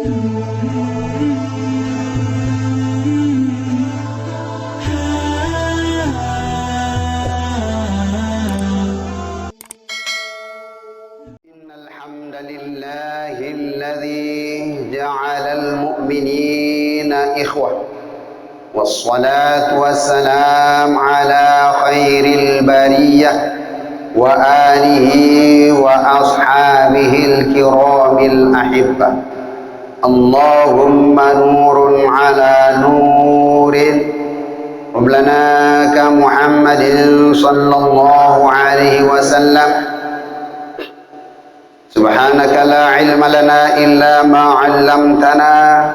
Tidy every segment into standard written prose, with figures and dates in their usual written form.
Alhamdulillahilladzi ja'alal mu'minina ikhwah wassalatu wassalam ala khairil bariyah wa alihi wa ashabihil kiramil ahibbah. Allahumma nurun ala nurin Rabbana ka Muhammadin sallallahu alaihi wasallam. Subhanaka la ilma lana illa ma 'allamtana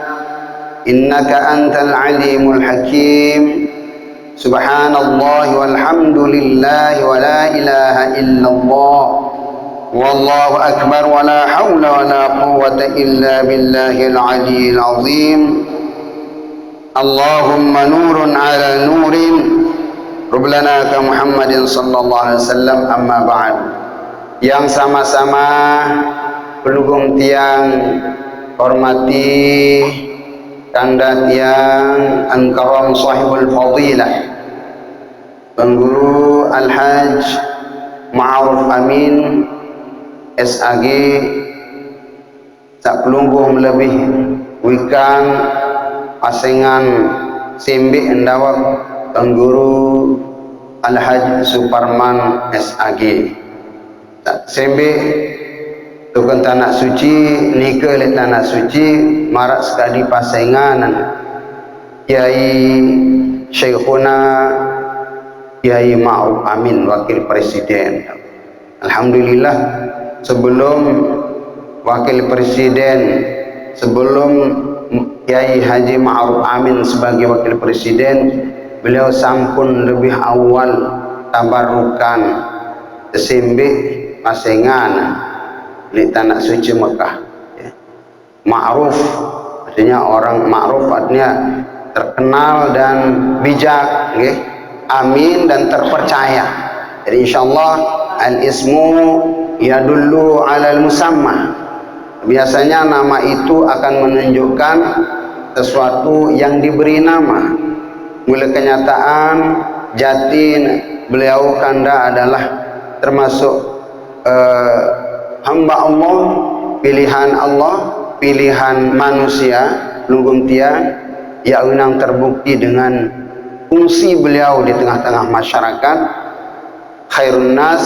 innaka antal alimul hakim. Subhanallah walhamdulillah wa la ilaha illallah wallahu akbar wa la hawla wa la quwwata illa billahil aliyyil azim. Allahumma nurun ala nurin Rabbana ka Muhammadin sallallahu alaihi wasallam. Amma ba'd. Yang sama-sama pendukung tiang hormati tanda tiang Al-Karam Sahibul Fadilah Pengguru Al-Hajj Ma'ruf Amin SAG sak pelungguh lebih wikang pasengan simbi endawak Pengguru Al-Hajj Suparman SAG sembe tukang tanah suci nikah le tanah suci marak sekali pasengan Kiai Syekhuna Kiai Ma'ruf Amin Wakil Presiden. Alhamdulillah, sebelum Wakil Presiden, sebelum Kiai Haji Ma'ruf Amin sebagai Wakil Presiden, beliau sampun lebih awal tabarukan sembe pasengan di tanah suci Mekah. Ma'ruf artinya orang ma'ruf, artinya terkenal dan bijak, amin dan terpercaya. Jadi insyaallah al-ismu yadullu alal musamma. Biasanya nama itu akan menunjukkan sesuatu yang diberi nama. Mula kenyataan jatin beliau kanda adalah termasuk hamba Allah, pilihan manusia lunggum tiang yang terbukti dengan fungsi beliau di tengah-tengah masyarakat. Khairun nas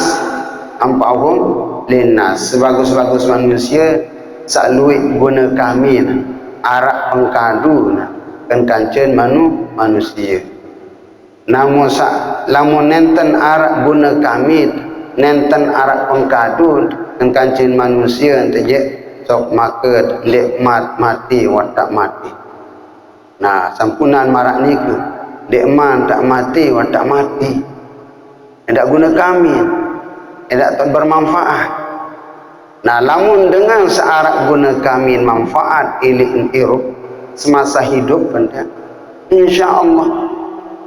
ampahum linnas, sebagus-bagus manusia sakluit guna kami arak pengkadu kan kancen manusia. Namun lamun nenten arak guna kami nenten arak pengkadu dan kancing manusia ente sok maket nikmat mati watak mati. Nah, sampunan marak niku nikmat tak mati watak mati. Tidak guna kami, tidak bermanfaat. Nah, lamun dengan searak guna kami manfaat ilik irup semasa hidup benda, insyaallah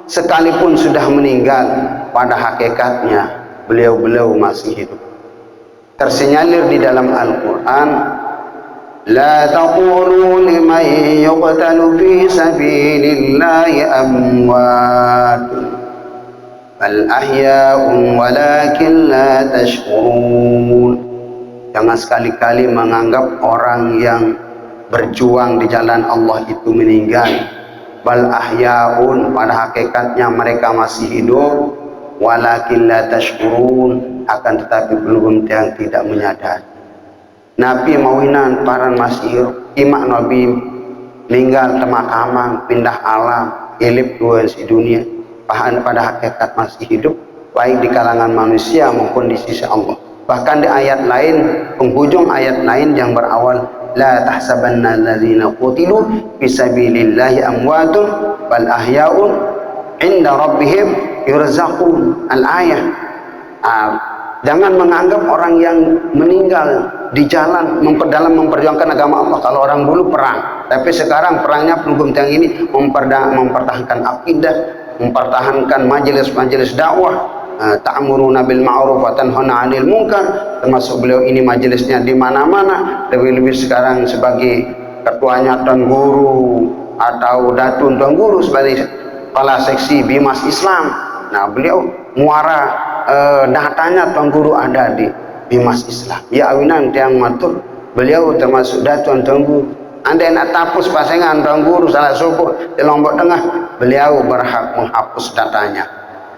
sekalipun sudah meninggal pada hakikatnya beliau masih hidup. Tersinyalir di dalam Al-Quran, la taqulu liman yuqtalu fi sabilillahi amwatun bal ahya'un walakin la tashkurun. Jangan sekali-kali menganggap orang yang berjuang di jalan Allah itu meninggal. Bal ahya'un, pada hakikatnya mereka masih hidup, walakin la tashkurun, akan tetapi belum yang tidak menyadari. Nabi mawinan paran masih imak Nabi meninggal temakamang pindah alam ilip dua si dunia, pada hakikat masih hidup baik di kalangan manusia maupun di sisi Allah. Bahkan di ayat lain, penghujung ayat lain yang berawal la tahsabanna allazina qutilu fisabilillahi amwatun bal ahya'un inda rabbihim yurzaqun. Al-ayah. Jangan menganggap orang yang meninggal di jalan dalam memperjuangkan agama Allah. Kalau orang dulu perang, tapi sekarang perangnya pelugum tiang ini mempertahankan akidah, mempertahankan majelis-majelis dakwah, ta'muruna bil ma'ruf wa tanhauna 'anil munkar, termasuk beliau ini majelisnya di mana-mana. Lebih-lebih sekarang sebagai ketuanya Tuan Guru atau Datun Tuan Guru sebagai kepala seksi Bimas Islam. Nah, beliau muara datanya Tuan Guru ada di Bimas Islam. Ya awinan tiang matur, beliau termasuk Datun Tuan Guru. Andai nak tapus pasangan Tuan Guru salah subuh di Lombok Tengah, beliau berhak menghapus datanya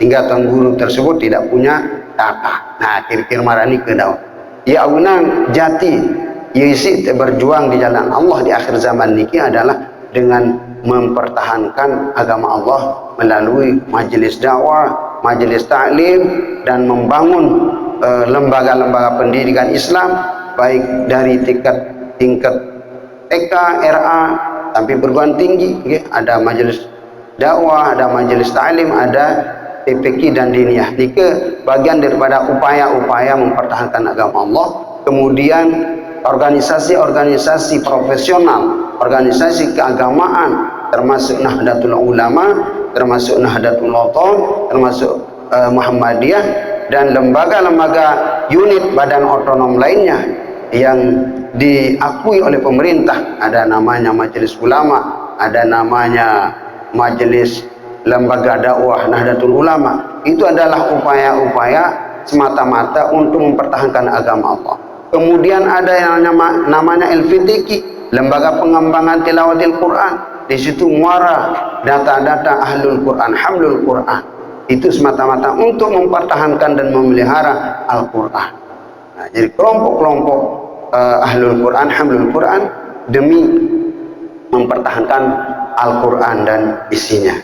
hingga Tuan Guru tersebut tidak punya data. Nah, kira-kira marani ke daun. Ya awinan jati Yesus berjuang di jalan Allah di akhir zaman niki adalah dengan mempertahankan agama Allah melalui majelis dakwah, majelis ta'lim, dan membangun lembaga-lembaga pendidikan Islam baik dari tingkat TK, RA sampai perguruan tinggi. Ada majelis dakwah, ada majelis ta'lim, ada TPQ dan diniyah. Nike bagian daripada upaya-upaya mempertahankan agama Allah. Kemudian organisasi-organisasi profesional, organisasi keagamaan, termasuk Nahdlatul Ulama, termasuk Nahdlatul Wathon, termasuk Muhammadiyah, dan lembaga-lembaga unit badan otonom lainnya yang diakui oleh pemerintah. Ada namanya Majelis Ulama, ada namanya Majelis Lembaga Dakwah Nahdlatul Ulama. Itu adalah upaya-upaya semata-mata untuk mempertahankan agama Allah. Kemudian ada yang namanya LVTQ, Lembaga Pengembangan Tilawatil Quran. Di situ muara data-data ahlul Quran, hamlul Quran. Itu semata-mata untuk mempertahankan dan memelihara Al-Quran. Nah, jadi kelompok-kelompok ahlul Quran, hamlul Quran demi mempertahankan Al-Quran dan isinya.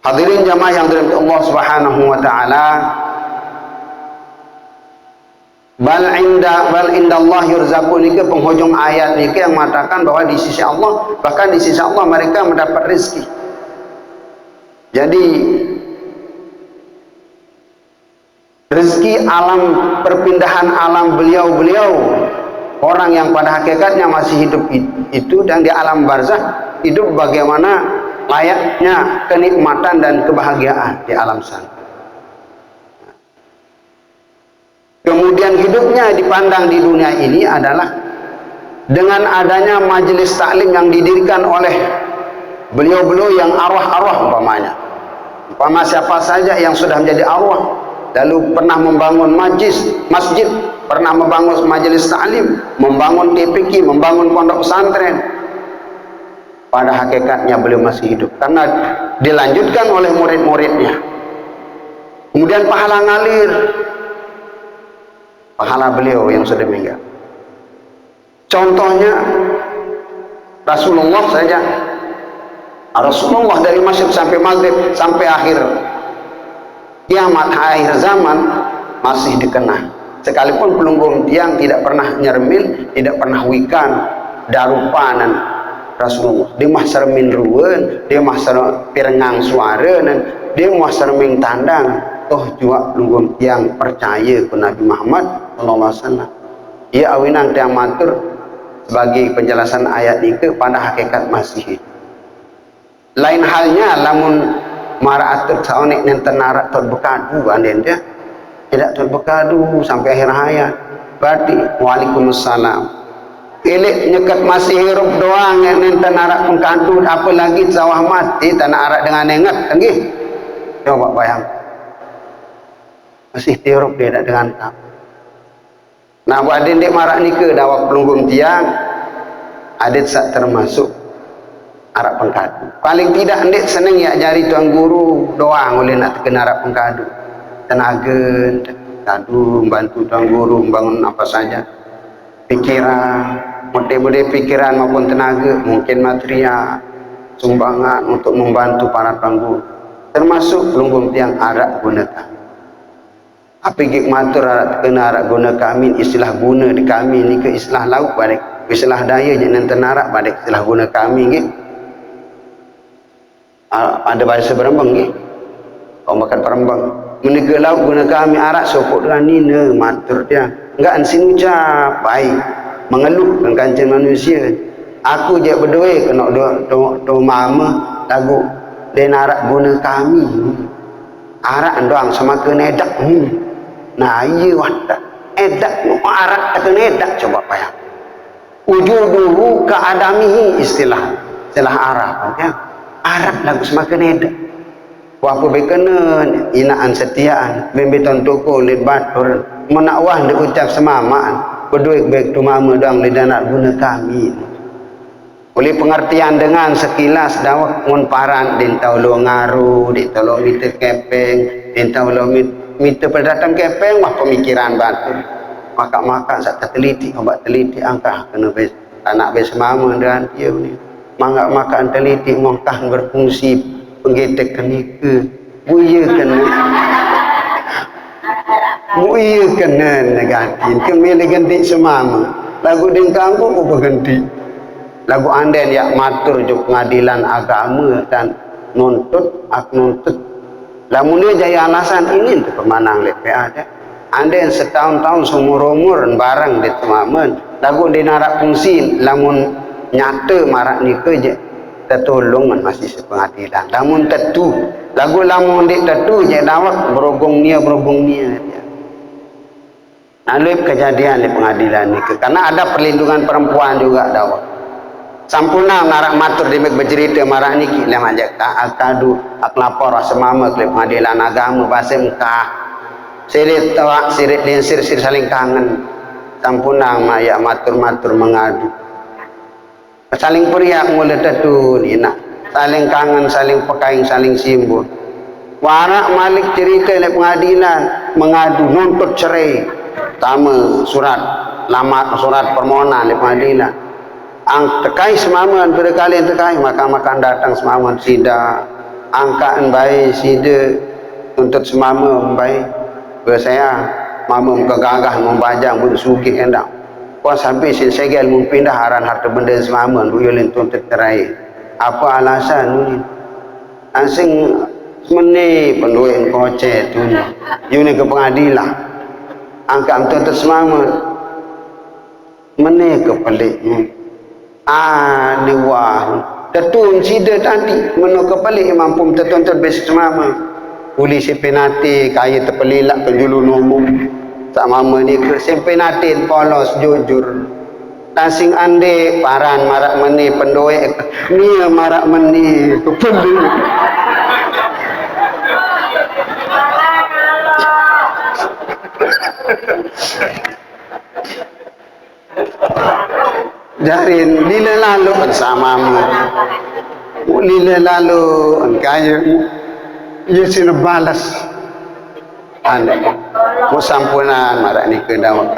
Hadirin jamaah yang dirahmati Allah Subhanahu wa taala, bal indallah yurzaqun, ini penghujung ayat ini yang mengatakan bahwa di sisi Allah, bahkan di sisi Allah mereka mendapat rezeki. Jadi rezeki alam, perpindahan alam beliau-beliau, orang yang pada hakikatnya masih hidup itu, dan di alam barzakh hidup bagaimana layaknya kenikmatan dan kebahagiaan di alam sana. Kemudian hidupnya dipandang di dunia ini adalah dengan adanya majelis taklim yang didirikan oleh beliau-beliau yang arwah-arwah umpamanya. Umpama siapa saja yang sudah menjadi arwah, lalu pernah membangun masjid, pernah membangun majelis taklim, membangun TPQ, membangun pondok pesantren, pada hakikatnya beliau masih hidup karena dilanjutkan oleh murid-muridnya. Kemudian pahala ngalir, pahala beliau yang sudah meninggal. Contohnya Rasulullah saja. Rasulullah dari Masyriq sampai Maghrib sampai akhir kiamat, akhir zaman masih dikenal. Sekalipun pelunggung tiang tidak pernah nyermin, tidak pernah wikan darupanan Rasulullah. Dia mah sermin ruwen, dia mah pirengang suara, dan dia mah sermin tandang. Toh juga pelunggung tiang percaya ke Nabi Muhammad SAW. Ia awinan tiang matur sebagai penjelasan ayat ini pada hakikat masih. Lain halnya lamun maraatur saonek nenten narak terbekadu anden dia tidak terbekadu sampai akhir hayat. Berarti waalaikumsalam. Ilik nyekat masih hirup doang nenten narak pengkadu, apalagi sawah mati tanah arak dengan nengat nggih. Coba bayang. Masih hirup dia dengan kamu. Nah, buat adik marak nikah dawak pelunggung tiang, adik sak termasuk arak pengkadu. Paling tidak adik seneng ya jari tuan guru doang oleh nak terkena arak pengkadu. Tenaga, kadu, membantu tuan guru membangun apa saja. Pikiran, model-model pikiran maupun tenaga, mungkin material, sumbangan untuk membantu para tuan guru. Termasuk pelunggung tiang arak guna kami. Apa gig matur arak kena arak guna kami, istilah guna di kami ni ke istilah lauk balik, istilah daya je nenten arak balik istilah guna kami gig. Ada bahasa Perembang gig. Orang makan Perembang. Menega lauk guna kami arak sopok dengan nina matur dia. Enggak ansin ucap baik, mengeluh dengan kancing manusia. Aku je berdua kena do mama lagu den arak guna kami. Arak doang sama kena edak. Nah iya wadah edak arak kena edak, coba payah. wujuduhu ka'adamihi istilah Arab ya. Arab lagu semakin ada apa bekena inaan setiaan membeton toko lid batur menakwah diucap semamaan berduit baik tu mama dang lidanat guna kami oleh pengertian dengan sekilas dawak mun paran din taulo ngaru di taulo mite kepeng din taulo mite pendatang kepeng mah pemikiran batur maka sak teliti obat teliti angkah kena bes anak bes mama dan dia ni maka teliti mongkah berfungsi penggetek kenika buaya kena negatif kemilih ganti semama lagu ding kangku berhenti lagu anden yak matur juk pengadilan agama dan nuntut lamun dia jaya alasan ini untuk pemanang LPA ada anden setahun-tahun seumur-umur barang di temamen lagu dinarak fungsi lamun nyata marak ni kerja tertolong masih sepengadilan lamun tetu lagu lamun dik tetu je dawak berogong nia alif kejadian di pengadilan ni karena ada perlindungan perempuan juga dawak sampuna narak matur di bercerita marak niki lem ajak akadu ak lapor semama ke pengadilan agama bahasa Mekah sirit tawak sirit linsir sir saling kangen sampuna maya matur mengadu saling periak mula tetu ni nak saling kangen saling pekaing saling simbol warak malik cerita di pengadilan mengadu nuntut cerai tama surat permohonan di pengadilan tekai semaman berkali tekai maka datang semaman sida angkaan baik sida nuntut semama baik saya mama kegagah membajang bersugih hendak kau sampai segel mempindah aran harta benda semaman buyulin tuntut cerai apa alasan ni asing meni penduin kocet tu ni ke pengadilan angkat tuntut semaman meni ke pelik ni wah tetun sida tadi menu ke pelik mampu tertuntut besi semaman polisi penati kaya terpelilak penjulu nomor tak mama ni ke sempenatin polos jujur tasing ande paran marak meni pendoe ni marak meni kependi jarin lila lalu bersamamu lila lalu kaya ia sini balas ane musampunan marak ni ke dawak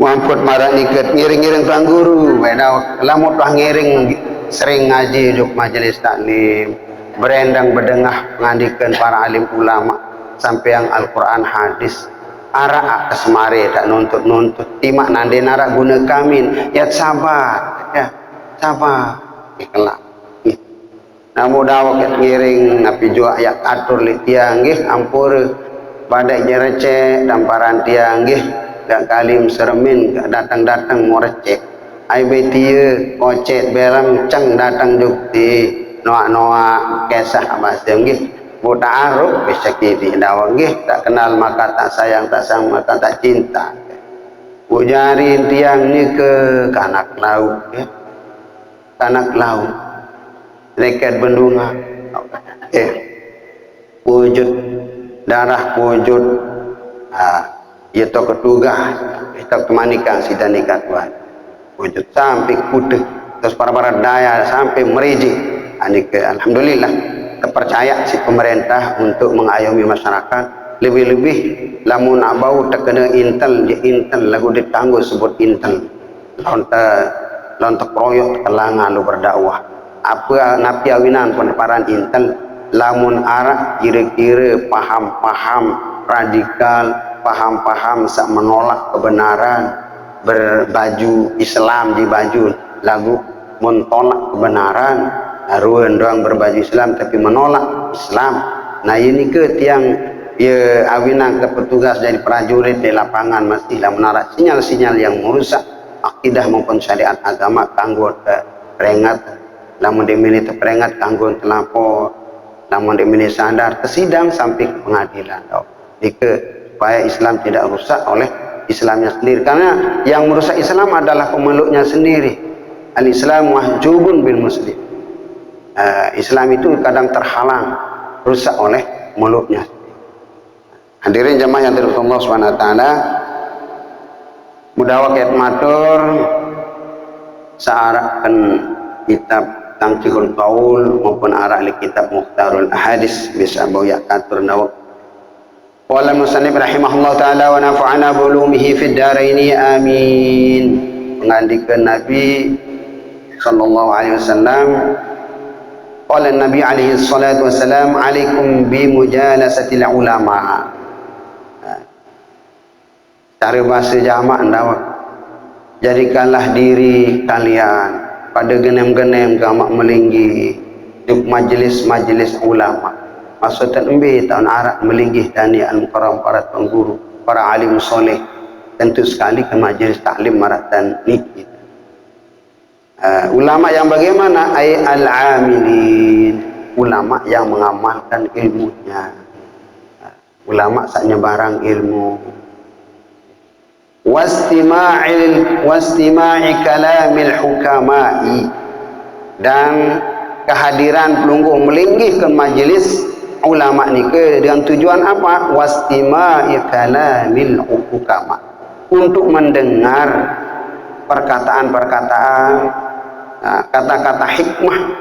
muamput marak ni ke ngiring-ngiring tuan guru dawak lamut lah ngiring sering ngaji juk majelis taklim berendang berdengah mengandikan para alim ulama sampai yang Al-Quran hadis arak kesemari tak nuntut timak nande narak guna kamin ya sabar ikhlas namun dawak ngiring napi jua yak atur li tiang nggih ampur badai jerecek damparan tiang nggih gak kalim seremin gak datang mau recek ai betie kocet beram ceng datang dukti noak kesah bahasa nggih buta aruf bisa kiri dawak nggih tak kenal maka tak sayang maka tak cinta ujarin tiang ni ke kanak laut ya kanak laut leket bendunga wujud darah wujud itu ketugah itu kemanikan sida nikah tuan wujud sampai putih terus para daya sampai meriji alhamdulillah terpercaya si pemerintah untuk mengayomi masyarakat lebih-lebih lamun nak bau terkena intel lagu ditangguh sebut intel lontok proyok kelangan lu berdakwah apa napi awinan peneparan intel lamun arak kira-kira paham-paham radikal paham-paham sak menolak kebenaran berbaju Islam di baju lagu mentolak kebenaran haruan doang berbaju Islam tapi menolak Islam nah ini ke tiang ya awinan ke petugas dari prajurit di lapangan mestilah menarik sinyal-sinyal yang merusak akidah maupun syariat agama kanggo peringat lamun dimini terperingat kanggo telapor lamun dimini sadar kesidang sampai ke pengadilan supaya Islam tidak rusak oleh Islamnya sendiri, karena yang merusak Islam adalah pemeluknya sendiri. Al-Islam mahjubun bil muslim. Islam itu kadang terhalang, rusak oleh meluknya. Hadirin jamaah yang dirahmati Allah Subhanahu wa taala, mudah waqiat matur saarakan kitab Tangkihul Qaul maupun arah li kitab Mukhtarul Ahadits bisa bauya katur nawak. Qala musannif rahimahullah taala wa nafa'ana bi ulumihi fid dharain amin. Mengandikakan Nabi sallallahu alaihi wasallam, qala Nabi alaihi salatu wasalam, alaikum bi mujalasatil ulama. Cara bahasa jamak ndawak, jadikanlah diri kalian pada genem-genem gamak melinggi duk majlis-majlis ulama. Maksudnya embe tahun arak melinggih dani al-mukarram para pengguru, para alim soleh, tentu sekali ke majlis taklim maratan niki. Ulama yang bagaimana? Ay al-amilin, ulama yang mengamalkan ilmunya. Ulama saknya barang ilmu. Wastima'i kalamil hukama'i, dan kehadiran pelungguh melinggih ke majlis ulama ni ke dengan tujuan apa? Wastima'i kalamil hukama, untuk mendengar perkataan-perkataan, kata-kata hikmah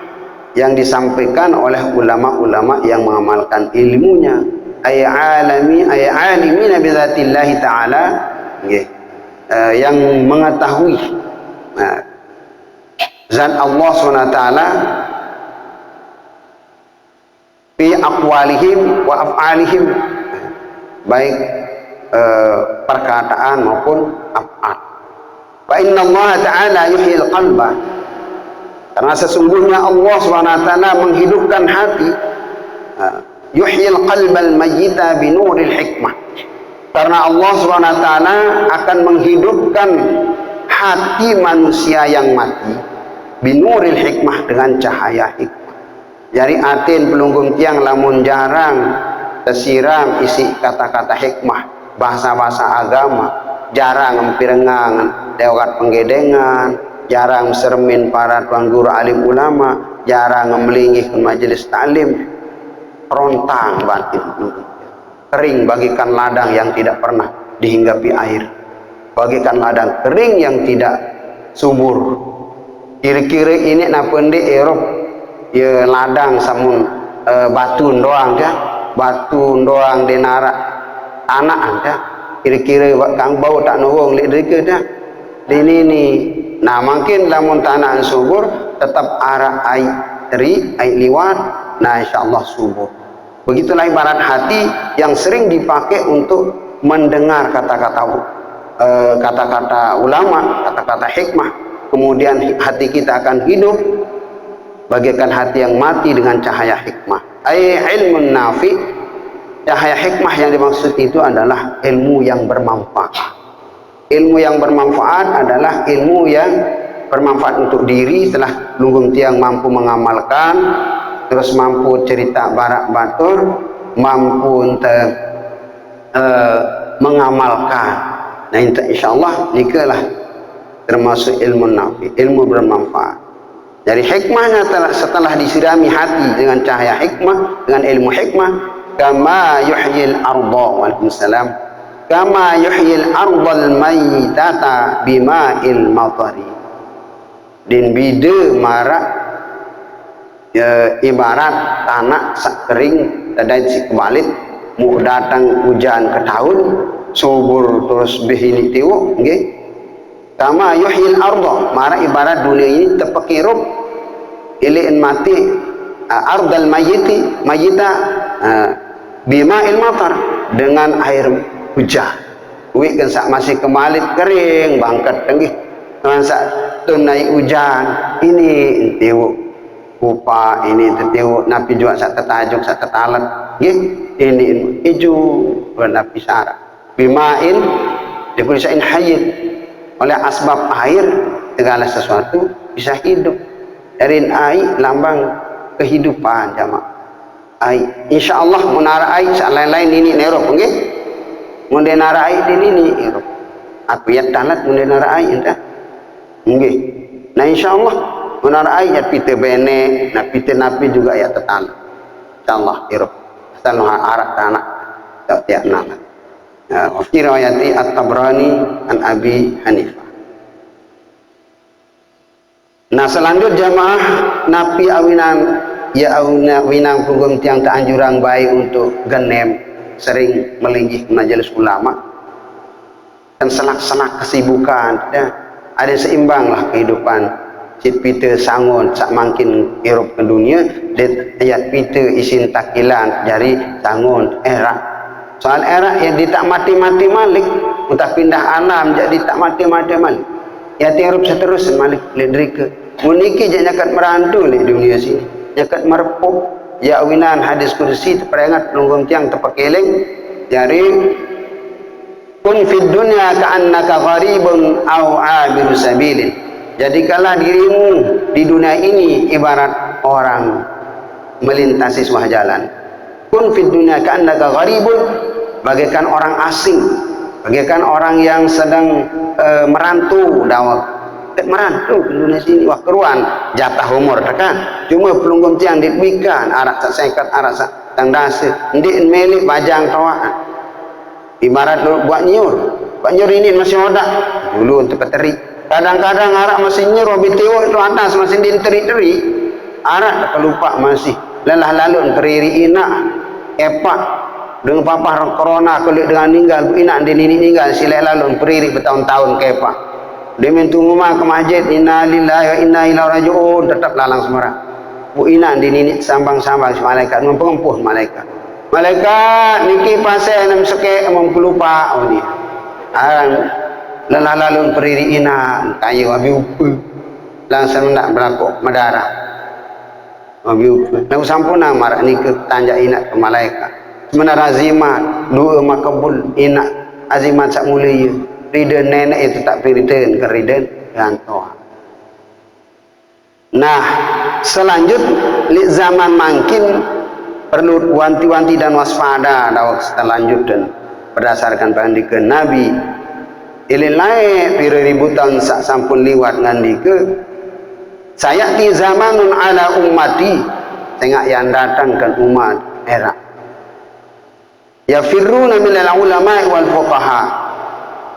yang disampaikan oleh ulama-ulama yang mengamalkan ilmunya. Ay alimina bi dzatillahi ta'ala, yang mengetahui zat Allah SWT fi aqwalihim wa af'alihim, baik perkataan maupun af'al. Wa inna Allah ta'ala yuhyil qalba, karena sesungguhnya Allah SWT menghidupkan hati, yuhyil qalbal mayyita binuril hikmah, karena Allah SWT akan menghidupkan hati manusia yang mati binuril hikmah, dengan cahaya hikmah. Jadi atin pelunggung tiang lamun jarang tersiram isi kata-kata hikmah, bahasa-bahasa agama, jarang mempirengang dewat penggedengan, jarang sermin para tuan guru alim ulama, jarang melinggih ke majelis taklim, rontang batin, kering bagikan ladang yang tidak pernah dihinggapi air, bagikan ladang kering yang tidak subur. Kira-kira ini napa di Eropa ya ladang samun batu doang ya, batu doang di narak tanah ya, kira-kira kang bau tak nurung lirik dah ini ni. Nah mungkin lamun tanah subur tetap arah air teri air liwat, nah insyaallah subur. Begitulah ibarat hati yang sering dipakai untuk mendengar kata-kata ulama, kata-kata hikmah. Kemudian hati kita akan hidup bagaikan hati yang mati dengan cahaya hikmah. Ay ilmun nafi, cahaya hikmah yang dimaksud itu adalah ilmu yang bermanfaat. Ilmu yang bermanfaat adalah ilmu yang bermanfaat untuk diri setelah lunggung tiang mampu mengamalkan, terus mampu cerita barak batur, mampu untuk mengamalkan. Nah insyaallah nikalah termasuk ilmu nafi, ilmu bermanfaat. Jadi hikmahnya setelah disirami hati dengan cahaya hikmah, dengan ilmu hikmah, kama yuhyil arda, waalaikumsalam, kama yuhyil ardal mayyitata bima'il matari. Din bide marak ibarat tanah kering tadai si kebalit mu datang hujan ke tahun subur terus behini tiwuk nggih. Kama yuhyil arda, mara ibarat dunia ini terpekirup ilin mati, ardal mayyita bima'il matar, dengan air hujan. Wi kan sak masih kemalit kering bangkat tenggih dengan sak tunai hujan ini tiwuk kupa ini tetiwuk napi juga sak tetajuk sak tetalat nggih ini hijau napi syarat bima'il dikulisain hayyid, oleh asbab air segala sesuatu bisa hidup. Dari air lambang kehidupan jamaah. Air insyaallah menara air sak lain-lain ini nerop nggih. Mun denara air ini nerop. apa ya talat mun narai entah nggih nah insyaallah mun narai ya pite bene na pite napi juga ya tetan insyaallah irab asal arak anak tak tiap nama wa fi riwayati at-Tabrani an Abi Hanifah. Nah selanjutnya jamaah napi awinan ya awinan pugum tiang keanjuran baik untuk genem sering melinggih majelis ulama dan selak-selak kesibukan ya, ada seimbang lah kehidupan si pita sangon sak makin hirup ke dunia dan ayat pita isin takilan jari sangon era soal era yang tak mati-mati malik entah pindah alam jadi tak mati-mati malik ya tirup seterusnya malik ledrika muniki je nyakat merantu di dunia sini nyakat merpuk ya awinan hadis kursi terperingat penunggung tiang terpakeleng jari kun fid dunya ka'annaka gharibun aw abiru sabilin jadikanlah dirimu di dunia ini ibarat orang melintasi sebuah jalan kun fid dunya ka'annaka gharibun bagaikan orang asing bagaikan orang yang sedang merantau merantau ke dunia sini wah keruan jatah umur tekan cuma pelunggum tiang dipikkan arak tak sekat arak tak tangdase ndik melik bajang tawaan ibarat buat nyur ini masih odak dulu untuk keteri kadang-kadang arak masih nyur wabi tiwuk itu atas masih diteri-teri arak tak lupa masih lelah lalu teriri inak epak dengan papah corona kulit dengan ninggal inak di nini ninggal silek lalu periri bertahun-tahun kepak dia mintu rumah ke masjid inna lillahi wa inna ilaihi raji'un tetap lalang semarang bu inak di nini sambang-sambang si malaikat mempengempuh malaikat niki pasal nam seke mempelupa oh dia lelah lalu periri inak kayu abi upu langsung nak berlaku madara abi upu lalu sampuna marak ni ke tanjak inak ke malaikat sebenarnya azimat dua makabul inak azimat sak mulia rida nenek itu tak piriden ke riden gantoa nah selanjut li zaman makin perlu wanti-wanti dan waspada dawak selanjut dan berdasarkan pandikan Nabi ililai piributan sak sampun liwat ngandike sayati zamanun ala ummati tengah yang datangkan umat era ya firruna minal ulama wal fuqaha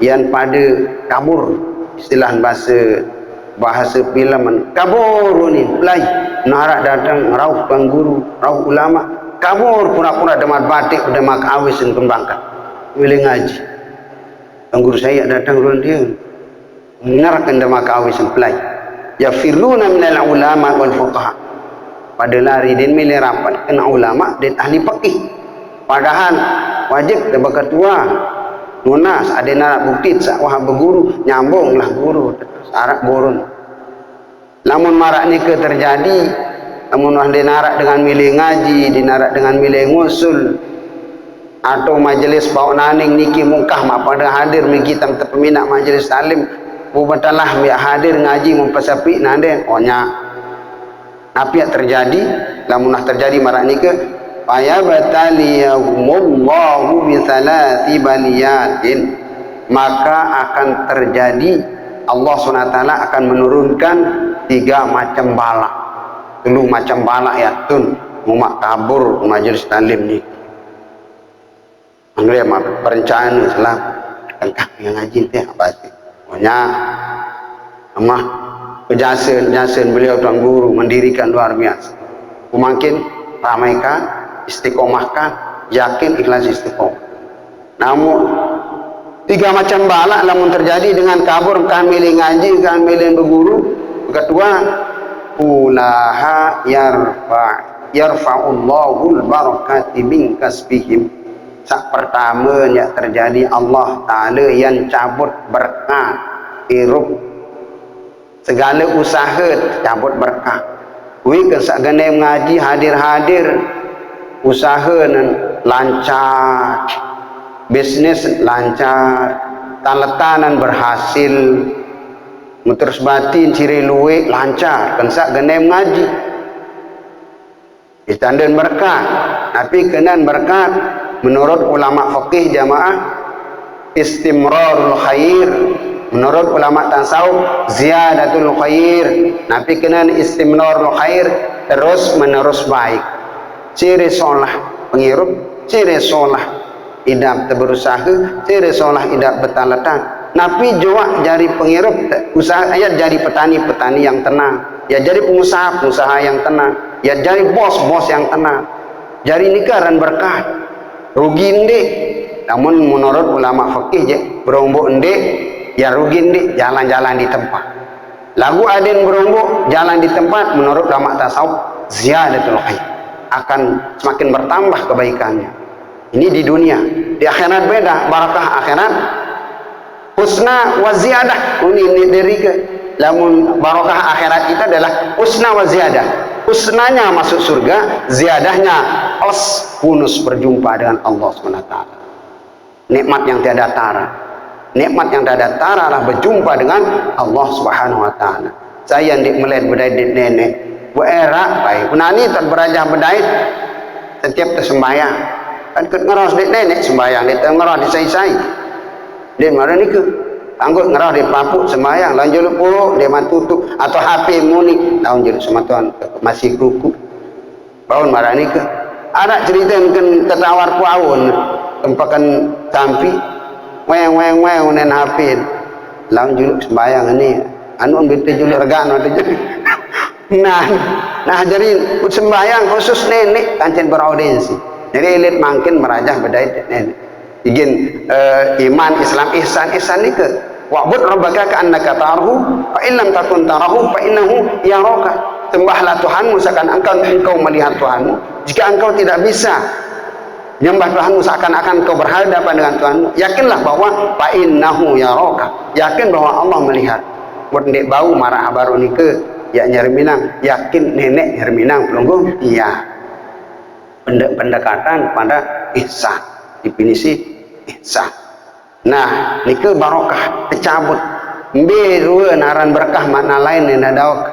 yang pada kabur istilah bahasa filem kabur ni mulai narak datang rauh pengguru rauh ulama kabur pura-pura demat batik demak awis dan pembangkat boleh ngaji pengguru saya datang ruang dia menarkan demak awis dan pelai ya firruna minal ulama wal fuqaha pada lari dan milih rapat kena ulama dan ahli fikih padahal wajib debat ketua nunas ada nak bukti sak wah berguru nyambunglah guru syarat burun lamun marak ni ke terjadi lamun wah dinarak dengan milih ngaji dinarak dengan milih ngusul atau majlis bau naning niki mungkah mak pada hadir miki tam peminat majlis talim bubatalah biak hadir ngaji mempesapi nanden onya apa yang terjadi lamun nah terjadi marak ni ke fayabataliyahumullahu bisalati baliyatin maka akan terjadi Allah SWT akan menurunkan 3 macam bala dulu macam bala ya tun mumak kabur majelis talim ni anggap perencanaan salah tengkak yang ngaji teh apa sih pokoknya amah kejasen beliau tuan guru mendirikan luar biasa makin ramaikan istiqomahkan yakin ikhlas istiqomah namun 3 macam balak namun terjadi dengan kabur kan milih ngaji kan milih berguru kedua ulaha yarfa'ullahul barakati min kasbihim sak pertama yang terjadi Allah Ta'ala yang cabut berkah hirup segala usaha cabut berkah wika sak genem ngaji hadir usaha lancar bisnis lancar taletanan berhasil muterus batin ciri luwe lancar kensak genem ngaji istandan berkat tapi kenan berkat menurut ulama fikih jamaah istimrarul khair. Menurut ulama tasawuf, ziyadatul khair. Nabi kena istimrarul khair, terus menerus baik. Ciri solah pengirup, ciri solah idap berusaha, ciri solah idap bertalatan. Nabi jawab jadi pengirup usaha, ya jadi petani yang tenang, ya jadi pengusaha yang tenang, ya jadi bos yang tenang. Jadi nikaran berkah. Rugi ndik, namun menurut ulama fikih je berombok ndik, ya rugi ndik, jalan-jalan di tempat. Lagu aden berombok jalan di tempat, menurut ulama tasawuf ziyadatul khair, akan semakin bertambah kebaikannya. Ini di dunia. Di akhirat beda, barakah akhirat husna wa ziyadah. Ini dari ke lamun barakah akhirat kita adalah husna wa ziyadah. Husnanya masuk surga, ziyadahnya plus bonus berjumpa dengan Allah SWT. Nikmat yang tiada tara. Nikmat yang tiada tara lah berjumpa dengan Allah SWT. Saya yang melihat bedait nenek, era baik. Punani tak berajah bedait setiap tersembahyang. Kan ngeros nenek sembahyang, dia ngeros di sai-sai. Dia marah ni ke? Anggut ngeros di papuk sembahyang, lawan juluk puluk dia matutup atau HP muni, lawan juluk sematuan masih ruku. Baun marah ni ke? Ada cerita kan tertawar puawun, tempakan tampi, weng nen HP, lawan juluk sembahyang ni. Anu ambil juluk regan ada je. Nah jadi sembahyang khusus nenek kancen beraudiensi. Jadi elit makin merajah bedait nenek. Izin iman Islam ihsan ni ke wa'bud rabbaka ka'annaka tarahu fa in lam takun tarahu fa innahu yaraka. Sembahlah Tuhanmu seakan engkau melihat Tuhanmu. Jika engkau tidak bisa menyembah Tuhanmu seakan-akan engkau berhadapan dengan Tuhanmu, yakinlah bahwa fa innahu yaraka, yakin bahwa Allah melihat. Buat ndek bau marah baru ni ke ya nyerminang, yakin nenek nyerminang pelunggu iya. Pendekatan pada ihsan, definisi ihsan. Nah, nike barokah tercabut. Mbe naran berkah makna lain yang ada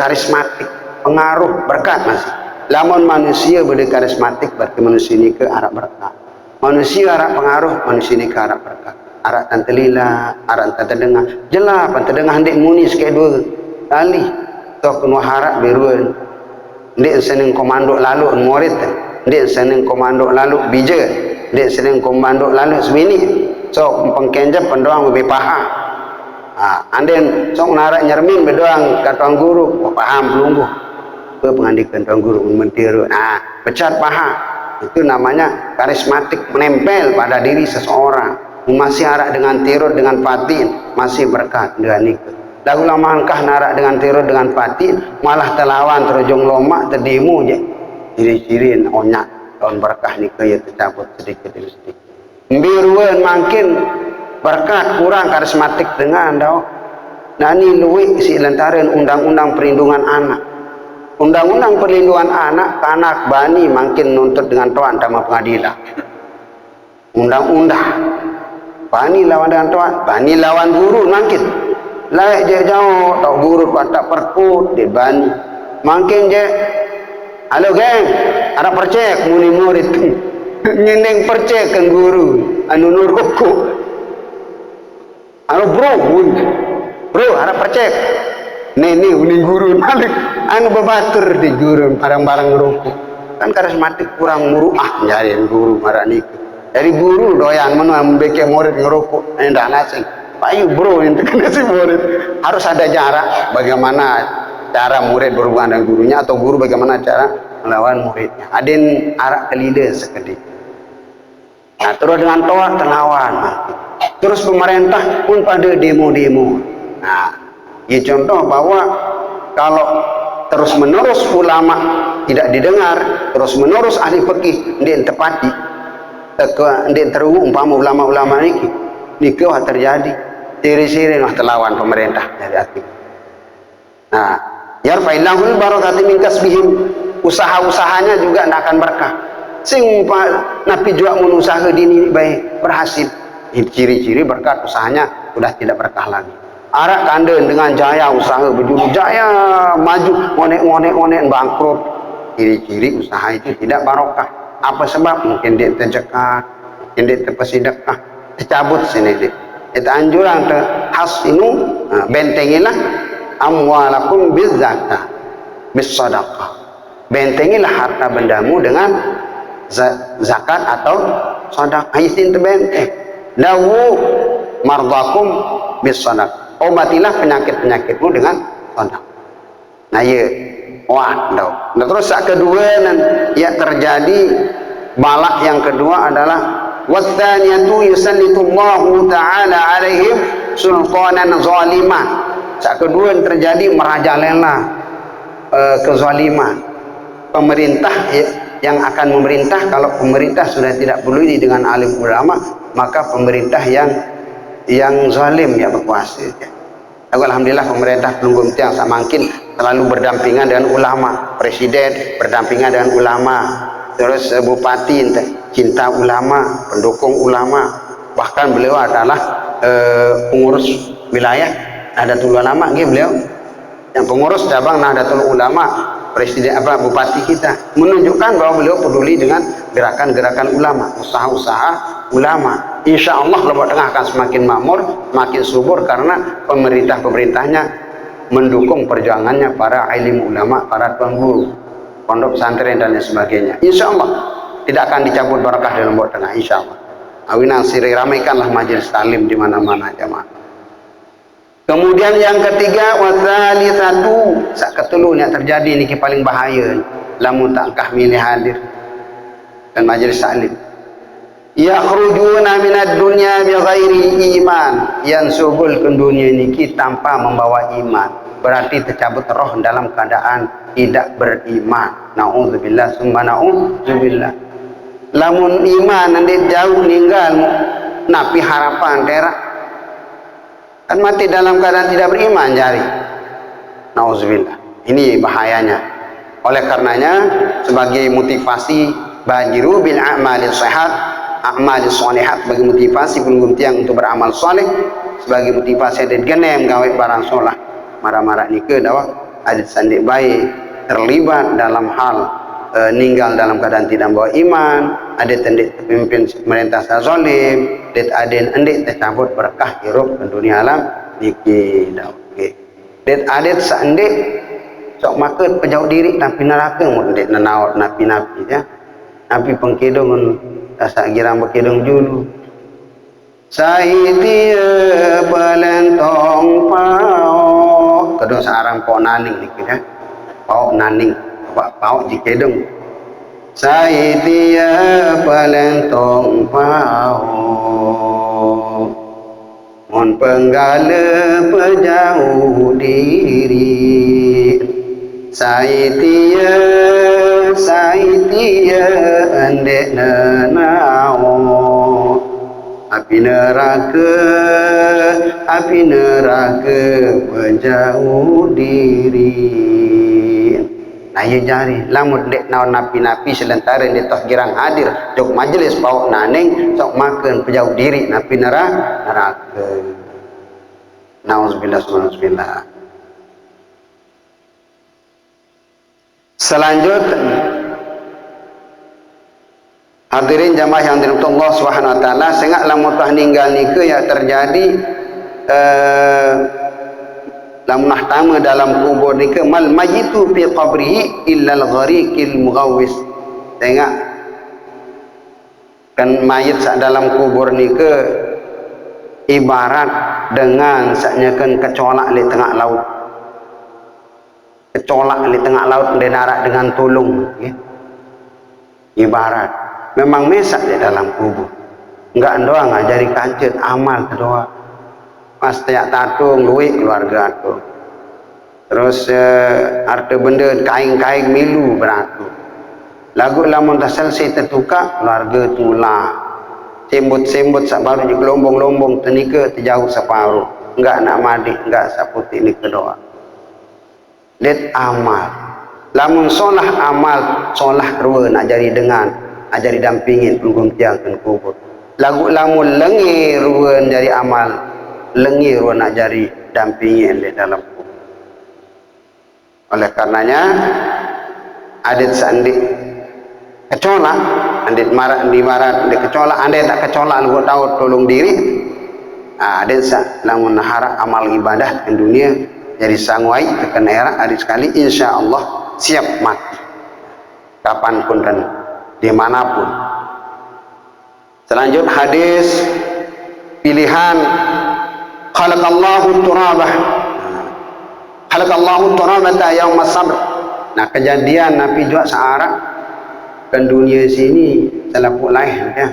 karismatik, pengaruh berkat masih. Lamun manusia berde karismatik berarti manusia ni ke arah berkah. Manusia arah pengaruh, manusia ni ke arah berkah. Arah tantelila, arah tantedengar. Jelas tantedengar hendak muni sekali dua kali. Tok kena harap beruan. Dia seneng komando lalu murid, dia seneng komando lalu bija, dia seneng komando lalu semini. So pengkenjap pendoang lebih paham. Anden sok narak nyermin berdoang katuang guru, paham pelungguh. Ke pengandikan tuang guru mentiru. Pecat paham. Itu namanya karismatik, menempel pada diri seseorang. Masih arak dengan tirut dengan fatin, masih berkat dengan itu. Lagu lama angkah narak dengan teror dengan patin, malah terlawan terjung lomak terdimu je. Ciri-ciri onyak tahun berkah ni kaya tercabut sedikit demi sedikit. Mbiruan makin berkat kurang karismatik dengan tau. Nah ni luwih si lantaran undang-undang perlindungan anak. Undang-undang perlindungan anak kanak bani makin nuntut dengan tuan sama pengadilan. Undang-undang bani lawan dengan tuan, bani lawan guru makin. Layak je jauh tak guru tak perkut di bani makin je halo geng ada percek muni murid nyendeng percek kan guru anu nuruku halo bro ada percek ini uni guru malik anu bebatur di guru barang-barang ngeruku kan karismatik kurang muruah jadi guru marani dari guru doyan menu membeke murid ngeruku endah nasi. Ayo bro, itu kan si murid harus ada jarak. Bagaimana cara murid berhubungan dengan gurunya atau guru bagaimana cara melawan muridnya. Adin arak ke lidah sekedip. Nah terus dengan toa terlawan. Terus pemerintah pun pada demo-demo. Nah, ya contoh bahwa kalau terus menerus ulama tidak didengar, terus menerus ahli fikih dia tepati, dia terhubung umpama ulama-ulama ini, nikah terjadi. Ciri-ciri noh terlawan pemerintah dari hati. Nah, yarfa'illahul barakati min kasbihim. Usaha-usahanya juga tidak akan berkah. Sing Nabi juga usaha dini baik berhasil. Ciri-ciri berkat usahanya sudah tidak berkah lagi. Arak kanden dengan jaya usaha berjulu jaya maju ngonek bangkrut. Ciri-ciri usaha itu tidak barokah. Apa sebab? Mungkin dia terjekat, mungkin dia terpesidekah. dicabut sini dia. Itu anjuran te hasinu, bentengilah amwalakum bizzakah, bisadaqah. Bentengilah harta bendamu dengan zakat atau sedekah. Isin terbenteng. Dawu mardakum bisadaqah. Obatilah penyakit-penyakitmu dengan sedekah. Nah ya, wah, nah terus yang kedua ya terjadi balak yang kedua adalah wasaniyatu yusallitullahu ta'ala alaihim sultanan zaliman. Yang kedua yang terjadi merajalela kezaliman. Pemerintah yang akan memerintah, kalau pemerintah sudah tidak peduli dengan alim ulama, maka pemerintah yang zalim ya berkuasa. Alhamdulillah pemerintah Pelunggung Tiang semakin selalu berdampingan dengan ulama, presiden berdampingan dengan ulama, terus bupati cinta ulama, pendukung ulama, bahkan beliau adalah pengurus wilayah Nahdlatul Ulama, beliau yang pengurus cabang Nahdlatul Ulama, presiden bupati kita, menunjukkan bahwa beliau peduli dengan gerakan-gerakan ulama, usaha-usaha ulama. Insya Allah Lombok Tengah akan semakin makmur, semakin subur karena pemerintahnya mendukung perjuangannya para alim ulama, para tuan guru, pondok pesantren dan lain sebagainya. Insya Allah tidak akan dicabut barakah di Lombok Tengah. Insya Allah. Awinan siri ramaikanlah majelis talim di mana-mana jemaah. Kemudian yang ketiga wasalisatu, sak ketelu yang terjadi ini paling bahaya. Lamun tak milih hadir dan majelis talim. Yakhrujuna minad dunya bighairi iman, yang subul ke dunia niki tanpa membawa iman, berarti tercabut roh dalam keadaan tidak beriman. Nauzubillah summa nauzubillah. Lamun iman nanti jauh ninggal napi harapan terak kan mati dalam keadaan tidak beriman jari. Nauzubillah. Ini bahayanya. Oleh karenanya sebagai motivasi bajiru bil a'malil sehat, a'mal sholihat, bagi motivasi Pelunggung Tiang untuk beramal soleh, sebagai motivasi ada genem gawe barang solah marah-marah nikah dakwah ada sandik baik terlibat dalam hal ninggal dalam keadaan tidak membawa iman, ada tendik pemimpin pemerintah zalim, ada endik tercabut berkah hirup ke dunia alam niki dakwah. Det ada sandik sok makan pejauh diri tapi neraka mun dek nanawat napi-napi ya. Napi pengkidung asa girang berkidung dulu. Saitia pelentong pau kedung sarang pau naning niki ya. Pau naning pau di kidung. Saitia pelentong pau mon penggala pejauh diri. Saitia andek nanao api neraka menjauh diri. Nah ya jari lamun dek naon napi-napi selentara di tos girang hadir jok majelis bau naning sok makan pejauh diri napi neraka. Nauzubillah. Selanjutnya hadirin jamaah yang dirahmati Allah Subhanahu wa taala, sengak lamun tah ninggal nikah ya terjadi lamun tamu dalam kubur nikah mal mayitu fi qabrihi illa al-ghariqil mughawwis. Sengak kan mayit sak dalam kubur nikah ibarat dengan saknyakeun kecolak di tengah laut. Kecolak di tengah laut mendarat dengan tulung ya. Ibarat memang mesak di dalam kubur enggak doang ngajari kancet amal kedua pas tiak tatung luik keluarga aku terus harta benda kain-kain milu beratu lagu lamun tak selesai tertukar keluarga tulah sembut-sembut sak baru di lombong-lombong tenika terjauh separuh enggak nak mandi enggak saputi ni kedua lihat amal lamun solah amal solah rua nak jadi dengan ajari dampingin Pelunggung Tiang ke kubur lagu lamun lengi ruan jadi amal lengi ruan nak jadi dampingin di dalam kubur. Oleh karenanya adat sandik kecolak andit marat di marat de kecolak ande tak kecolak lu tahu tolong diri. Ada lamun harap amal ibadah di dunia jadi sangwai tekan era hari sekali insya Allah siap mati kapanpun dan dimanapun. Selanjut hadis pilihan khalaqallahu turabah turabata yaum as-sabr. Nah kejadian Nabi juga searah kan dunia sini selapuk lain ya.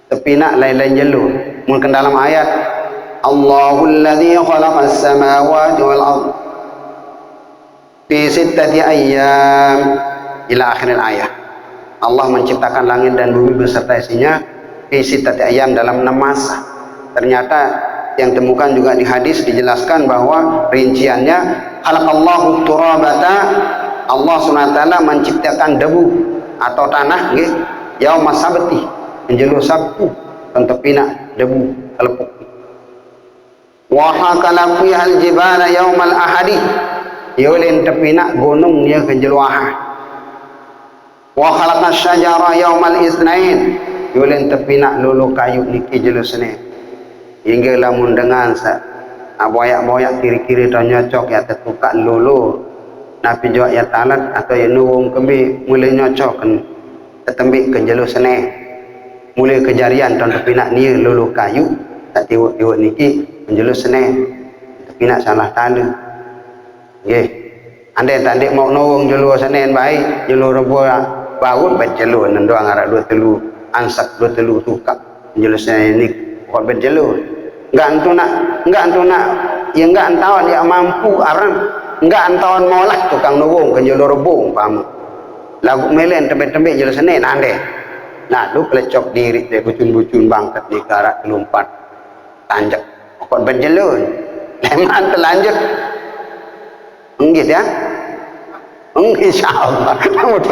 Tapi nak lain-lain jalur. Mungkin dalam ayat Allahul ladzi khalaqas samawati wal ard fi sittati ayyam ila akhir ayat. Allah menciptakan langit dan bumi beserta isinya fi sittati ayyam dalam 6 masa. Ternyata yang temukan juga di hadis dijelaskan bahwa rinciannya khalaqallahu turabata, Allah SWT menciptakan debu atau tanah nggih yaumas sabti menjelu Sabtu untuk pinak debu kelepuk. Wa hakala fihal jibala yaumal ahadi yulin tepinak gunung dia kenjelu ahad. Wa khalaqas syajara yaumal itsnain yulin tepinak lulu kayu niki jelu Senin. Hingga lamun dengan boyak-boyak kiri-kiri tak nyocok ya tertukar lulu Nabi juga ya talat atau ya nuwung kembi mulai nyocok kan ketembik kenjelu Senin. Mulai kejarian tuan terpinak ni lulu kayu tak tiwuk-tiwuk niki menjelu Senin terpinak salah tala nggih ande tak dik mau nowong jelu Senin baik jelu Rebo baru bet jelu nendoang arak 2 telu ansak 2 telu tukak jelu Senin ni kok bet jelu enggak antu nak ya enggak antawan dia mampu aran enggak antawan maulah tukang nowong ke jelu Rebo paham lagu melen tembek-tembek jelu Senin ande. Nah, lu pelecok diri dia bucun-bucun bangkat di karak kelumpat tanjak pokok berjelun leman terlanjut enggit ya insyaallah namun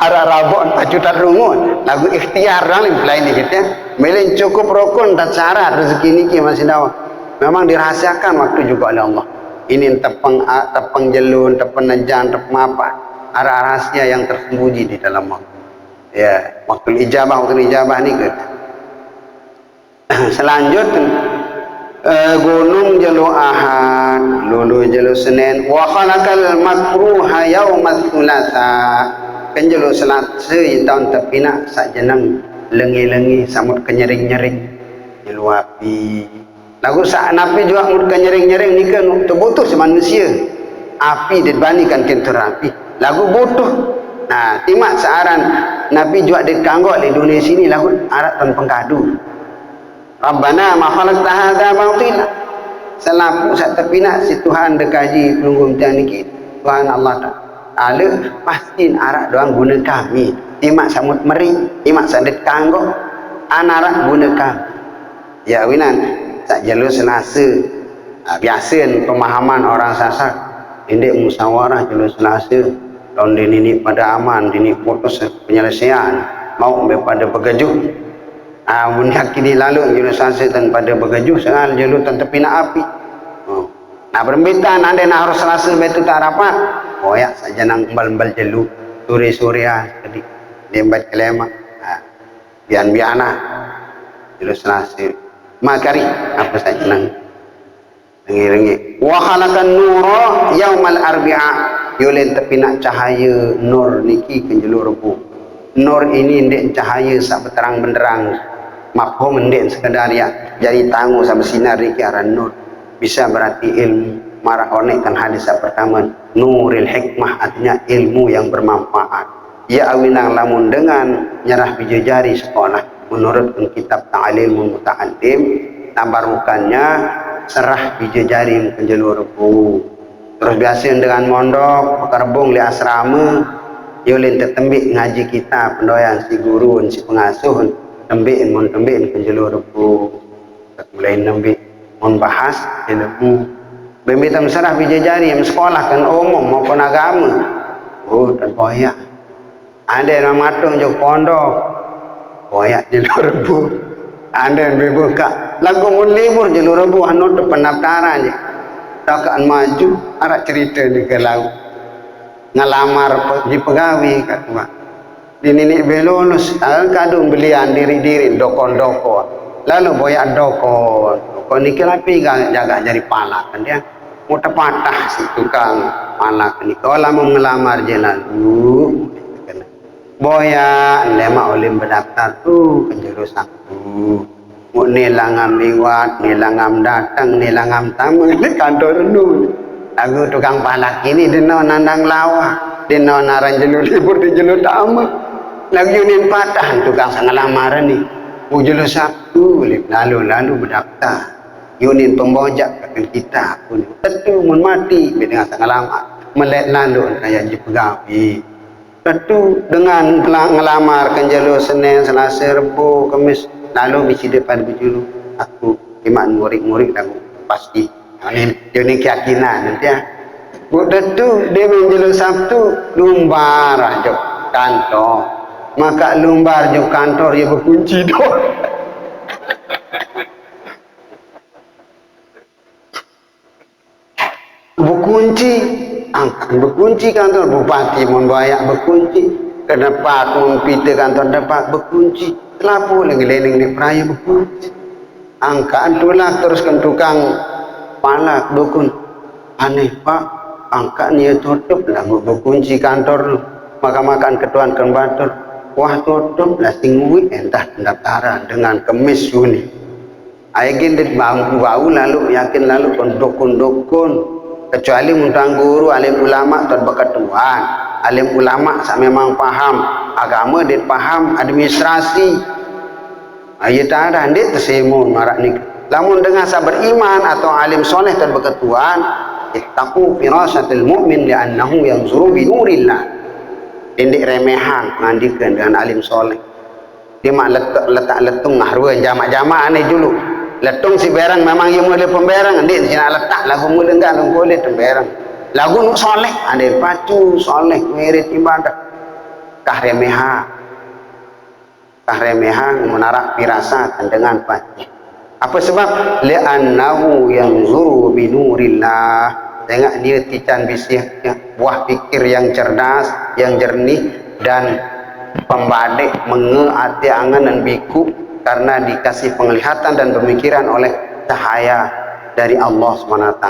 arah rabon pacutan rungun lagu ikhtiar dalam lain dikit ya melin cukup rukun dan syarat rezeki niki masih dawa memang dirahasiakan waktu juga oleh Allah ini tepeng jelun tepeng nejan tepeng apa arah rahasia yang tersembunyi di dalam waktu ya waktu ijabah ni ke selanjutnya gunung jelu ahad lulu jelu Senin wa khalaqal makruha yaumat thulatha kan jelu Selasa tahun tepina sak jeneng lengi-lengi samut kenyering-nyering jelu api lagu sak napi juga mut kenyering-nyering ni kan butuh manusia api dibandingkan kentor api lagu butuh. Nah, timak searan Nabi juga dikanggok di dunia sini lagu arat dan pengkadu. Rabbana ma khalaqta hadza batila. Selapu sak terpinak si Tuhan dekaji pelunggum tiang niki. Tuhan Allah Taala pasti arat doang guna kami. Timak samut meri, timak sadet kanggok anarak guna kami. Ya winan sak jalur Selasa. Biasa pemahaman orang sasar. Indek musyawarah jalur Selasa. Tahun ini pada aman, ini putus penyelesaian mau pada begajuh. Bunyak kini lalu jalur Selasa dan pada begajuh sengal jalur tan terpina api. Nah permintaan anda nak harus Selasa betul tak rapat. Oh ya saja nang bal jalur sore-sore jadi lembat kelema. Bian-biana jalur Selasa. Makari apa saja nang rengi-rengi. Wa khalaqan nura yaumal arbi'a. Yulen terpinak cahaya nur niki kenjelu Rebo. Nur ini ndek cahaya sak berterang benderang. Mafhum ndek sekedar ya jadi tangguh sampai sinar niki aran nur. Bisa berarti ilmu. Marah onek kan hadis pertama nuril hikmah artinya ilmu yang bermanfaat. Ya awinang lamun dengan nyerah biji jari sekolah menurut kitab Ta'limul Muta'allim tabarukannya serah biji jari kenjelu Rebo. Terus biasa dengan mondok, pekerbung li asrama, yulin tertembik ngaji kita, pendoyan si guru, si pengasuh, tembikin penjelu Rebo. Mulai nembik, mon bahas, ilmu. Bimbitam serah bijajari, sekolah kan umum maupun agama. Oh, dan boyak. Ada yang matung jauh pondok, boyak jalur Rebo. Ada yang berbuka, lagu mun libur jalur Rebo, anu pendaftarannya. Takaan maju arah cerita di ke laut ngalamar di pegawai kat rumah di nini belulus kadung belian diri dokon lalu boyak dokon ni kelapi jaga jadi palak kan dia mau patah si tukang palak ni kalau mau ngelamar je lalu boya lema oleh berdaftar tu ke jurusan tu mau nilangam liwat nilangam datang nilangam tamu ni kantor nu lagu tukang palak ini dino nandang lawa dino naran jelu libur di jelu tamu lagi unin patah tukang sangalamar ni ujulu Sabtu lalu berdaftar yunin pembojak ke kita pun tentu mun mati dengan sangalamar melek lalu kaya jipegawi tentu dengan ngelamar kan jelu Senin Selasa Rabu Kamis lalu misi depan berjulu aku iman murid dan pasti ini keyakinan nanti ya budak tu dia menjelu Sabtu lumbar jok kantor maka lumbar jok kantor dia berkunci dor berkunci kantor bupati mun bayak berkunci ke depan mun pita kantor depan berkunci telapu lagi lening di peraya berkunci angkaan tulah teruskan tukang palak dukun aneh pak angkaan dia tutup lah berkunci kantor maka makan ketuan kan batur wah tutup lah tingui entah pendaftaran dengan kemis Juni agin dit bau lalu yakin lalu kon dukun kecuali muntang guru alim ulama atau berketuan alim ulama memang paham agama dia paham administrasi ayat ada dia tersemun marak ni lamun dengan sabar iman atau alim soleh dan berketuan ittaqu firasatil mu'min li'annahu yanzuru bi nurillah indik remehan ngandikan dengan alim soleh dia mak letak letung ngahruan jamak-jamak ni dulu letung si berang memang ia mula pemberang dia nak letak lagu mula enggak lagu boleh pemberang lagu nuk soleh ada pacu soleh merit ibadah kahremeha menarak firasat dengan pacu apa sebab li'annahu yanzuru binurillah tengok dia tican bisih buah pikir yang cerdas yang jernih dan pembadik mengeati angan dan biku karena dikasih penglihatan dan pemikiran oleh cahaya dari Allah SWT.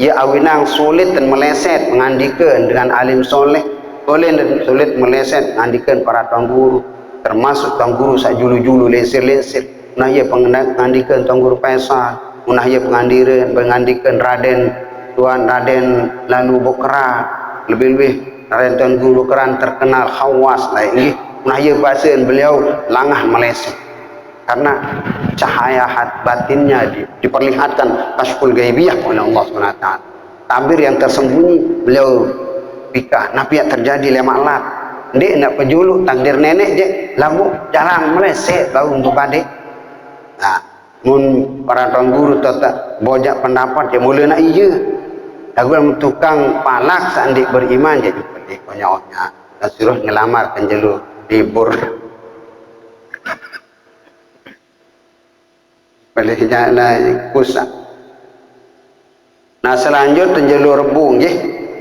Ia awinang sulit dan meleset mengandikan dengan alim soleh, boleh dan sulit meleset mengandikan para tuan guru, termasuk tuan guru sak julu-julu lesir-lesir. Nah ia pengandikan tuan guru Faisal, nah ia pengandikan Raden lalu Bokra, lebih-lebih Raden tuan guru keran terkenal khawas lah ini. Nah ia bahasa beliau langah meleset. Karena cahaya batinnya diperlihatkan kasful gaibiyah oleh Allah SWT. Tabir yang tersembunyi beliau pikah napi yang terjadi lemak lat dia nak pejuluk takdir nenek je lagu jarang meleset lagu untuk badik nah mun para tuan guru tak bojak pendapat dia mula nak iya lagu tukang palak sandik beriman jadi pedik banyak-banyak dan suruh ngelamar penjelu libur boleh jalan pusat. Nah selanjutnya jalur rebu nggih.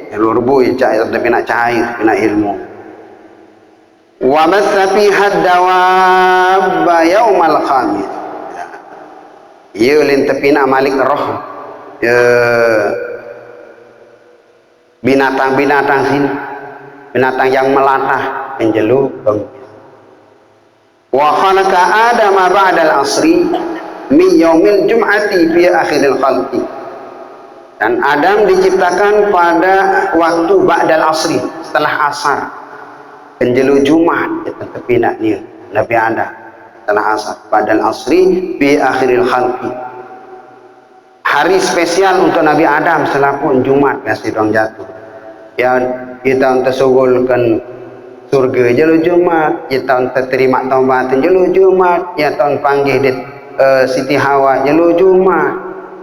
Jalur rebu cak tapi nak cair, nak ilmu. Wa batha fiha dawab yaumal khamis. Ieu lin tepi nak malik roh. Binatang-binatang sini. Binatang yang melatah penjelu wa khalaqa adama ba'dal asri min yaumil jum'ati fi akhiril khalqi dan Adam diciptakan pada waktu ba'dal asri setelah asar penjelu Jumat itu tepi naknya Nabi Adam setelah asar ba'dal asri fi akhiril khalqi hari spesial untuk Nabi Adam setelah pun Jumat biasa dong jatuh ya kita untuk sugulkan surga jelu Jumat kita untuk terima taubatan jelu Jumat ya tahun panggil dit Siti Hawa jelu Jumat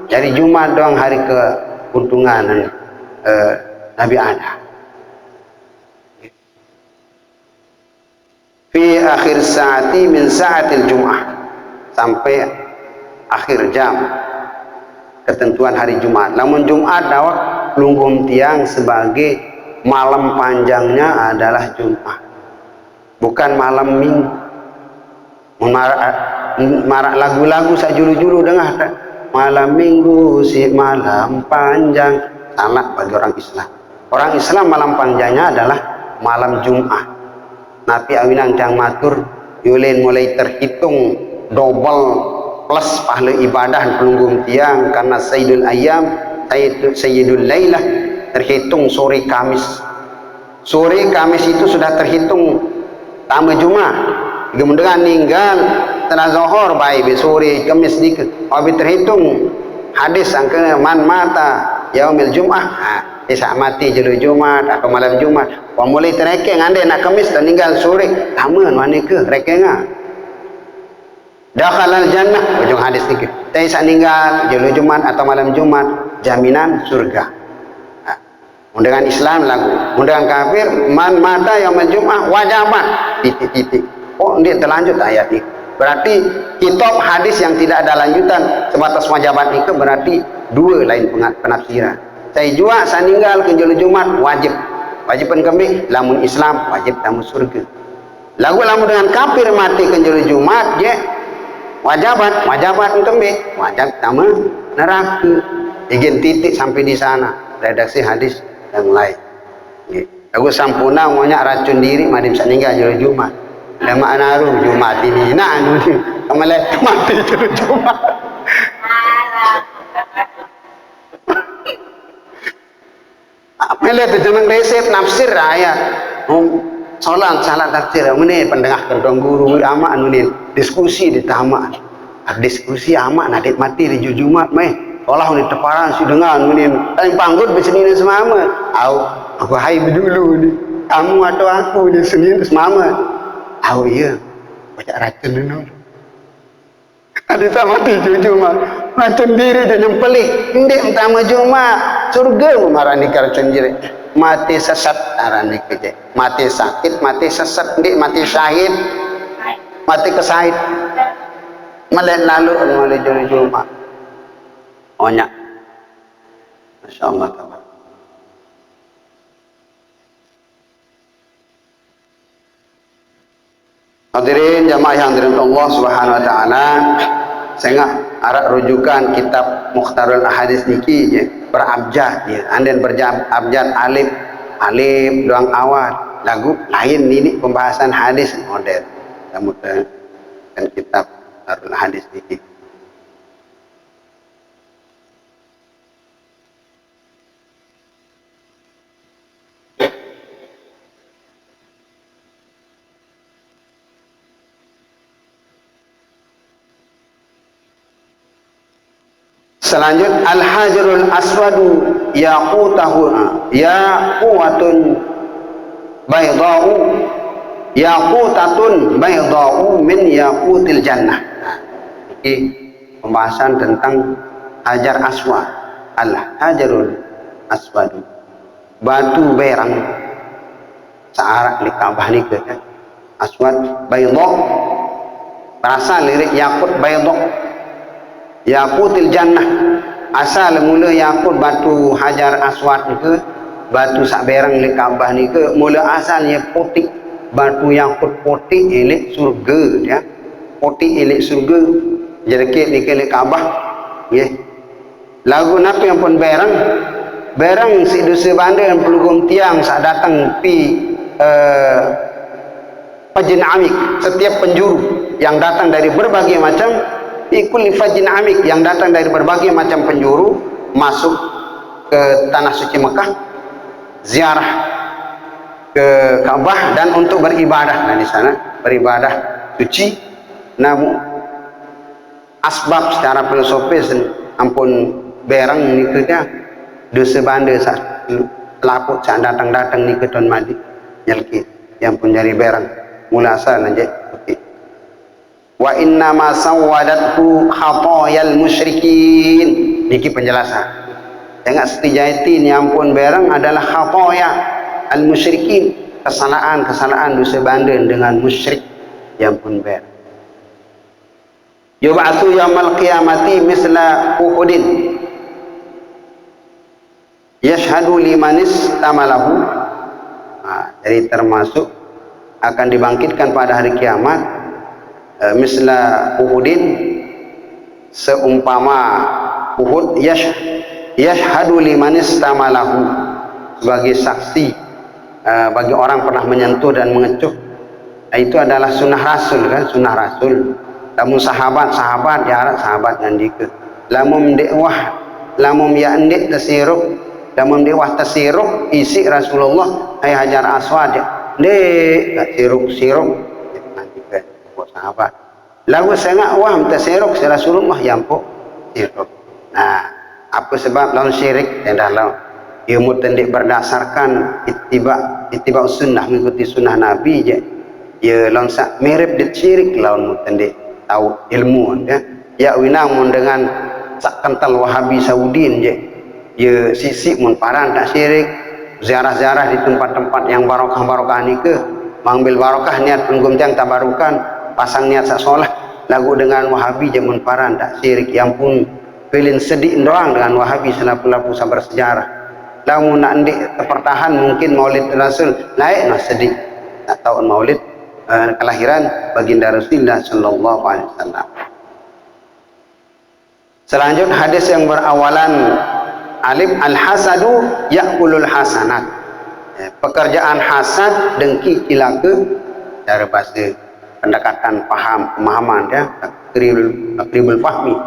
jadi Jumat doang hari keuntungan Nabi Adam fi akhir saati min saatil Jum'ah sampai akhir jam ketentuan hari Jumat namun Jumat dawak lunggung tiang sebagai malam panjangnya adalah Jumat bukan malam minggu. Marak lagu-lagu sak julu-julu dengar tak? Malam minggu si malam panjang. Salah bagi orang Islam. Orang Islam malam panjangnya adalah malam Jumat. Nabi awinang yang matur yulen mulai terhitung double plus pahala ibadah pelunggum tiang karena Sayyidul Ayyam, Sayyidul Lailah terhitung sore Kamis. Sore Kamis itu sudah terhitung tama Jumat. Kemudian ninggal setelah zuhur baik sore Kamis dikit. Habis terhitung hadis angka man mata yaumil Jumat. Isa mati jelu Jumat atau malam Jumat. Wa mulai terekeng ande nak Kamis dan ninggal sore. Taman mana ke rekenga? Dakhalal jannah ujung hadis dikit. Tai isa ninggal jelu Jumat atau malam Jumat jaminan surga. Undangan Islam lagu, undangan kafir man mata yaumil Jumat wajabat titik-titik. Oh, dia terlanjut ayat ini. Berarti kitab hadis yang tidak ada lanjutan sebatas wajabat itu berarti dua lain penafsiran. Saya juga saya ninggal ke julu Jumat wajib. Wajiban kami lamun Islam wajib tamu surga. Lagu lamun dengan kafir mati ke julu Jumat je wajabat kami wajib tamu neraka. Ingin titik sampai di sana. Redaksi hadis yang lain. Lagu sampuna maunya racun diri madim sak ninggal julu Jumat. Lama anaru Jumat ini nak anu kemalah mati julu Jumat. Melihat jeneng resep nafsir ayat. Salat tafsir mene pendengar kedong guru ama anu ni diskusi di tamak. Diskusi ama nadik mati di Jumat meh. Olah ni teparan si dengar anu ni paling panggut bersenin semama. Aku hai dulu ni. Kamu atau aku di Senin semama. Iya. Baca racun dulu. Ada sama mati Jumat. Racun diri dan yang pelik. Ndek pertama Jumat. Surga marani racun diri. Mati sesat arani kerja. Mati sakit, mati sesat, ndek mati syahid. Mati kesahid. Malah lalu mulai Jumat. Onyak. Masya Allah. Hadirin jamaah yang dirahmati Allah Subhanahu wa taala, saya arah rujukan kitab Mukhtarul Ahadits niki je berabjad ya. Anden berabjad alif doang awal lagu lain ini pembahasan hadis modern. Kemudian kitab Mukhtarul Ahadits niki. Selanjut al-hajarul aswadu yaqutatun baydau min yaqutil jannah. Ini pembahasan tentang hajar aswad. Al-hajarul aswadu batu berang searak di Ka'bah ni ke aswad baydau berasal lirik yakut baydau yaqutil jannah asal mula yakut batu hajar aswad ke batu sak berang di Ka'bah ni ke mula asalnya putih batu yakut putih elok surga ya putih elok surga jadi ni ke Ka'bah ya lagu napa yang pun berang si dosa bandar yang pelugum tiang sak datang pi fajin amik setiap penjuru yang datang dari berbagai macam ikul fajin amik yang datang dari berbagai macam penjuru masuk ke tanah suci Mekah ziarah ke Ka'bah dan untuk beribadah di sana beribadah suci. Namun asbab secara filosofis ampun berang ni kerja dosa bandar saat laput saat datang ni ke Tuan Madi nyelki yang pun jari berang mula asal aja wa inna ma sawwadathu khatayal musyrikin. Niki penjelasan jangan setijaiti ni ampun berang adalah khataya al musyrikin kesalahan dosa bandar dengan musyrik yang pun berang. Yub'atsu yaumil qiyamati misla uhudin yashhadu liman istamalahu. Jadi termasuk akan dibangkitkan pada hari kiamat, misla Uhudin, seumpama Uhud, yashhadu liman istamalahu, sebagai saksi bagi orang pernah menyentuh dan mengecuh. Itu adalah sunnah Rasul kan, sunnah Rasul. Lamun sahabat ya sahabat ngandika, lamun dekwah, lamun ya ndik tasiruk, lamun dekwah tasiruk isi Rasulullah ay Hajar Aswad dek tak siruk ngandika buat sahabat. Lagu sangat wah tasiruk si Rasulullah yampo siruk. Nah, apa sebab lawan syirik dan dalam ilmu tendik berdasarkan ittiba sunnah, mengikuti sunnah Nabi je. Ya lawan sak mirip dit syirik lawan tendik tahu ilmu ya winang mun dengan sak kental Wahabi Saudin je. Ya sisi mun paran tak syirik, ziarah-ziarah di tempat-tempat yang barokah-barokah ni ke, mengambil barokah niat penggum tiang tabarukan, pasang niat sak solah lagu dengan Wahabi je mun paran tak syirik. Yang pun pilih sedih doang dengan Wahabi selaku sabar sejarah. Lamun nak ndik terpertahan mungkin Maulid Rasul naik nah sedih. Tak tahu Maulid kelahiran baginda Rasulullah sallallahu alaihi wasallam. Selanjutnya hadis yang berawalan alif al-hasadu ya'kulul hasanat. Pekerjaan hasad dengki cilaka, cara bahasa pendekatan pemahaman ya, takribul fahmi.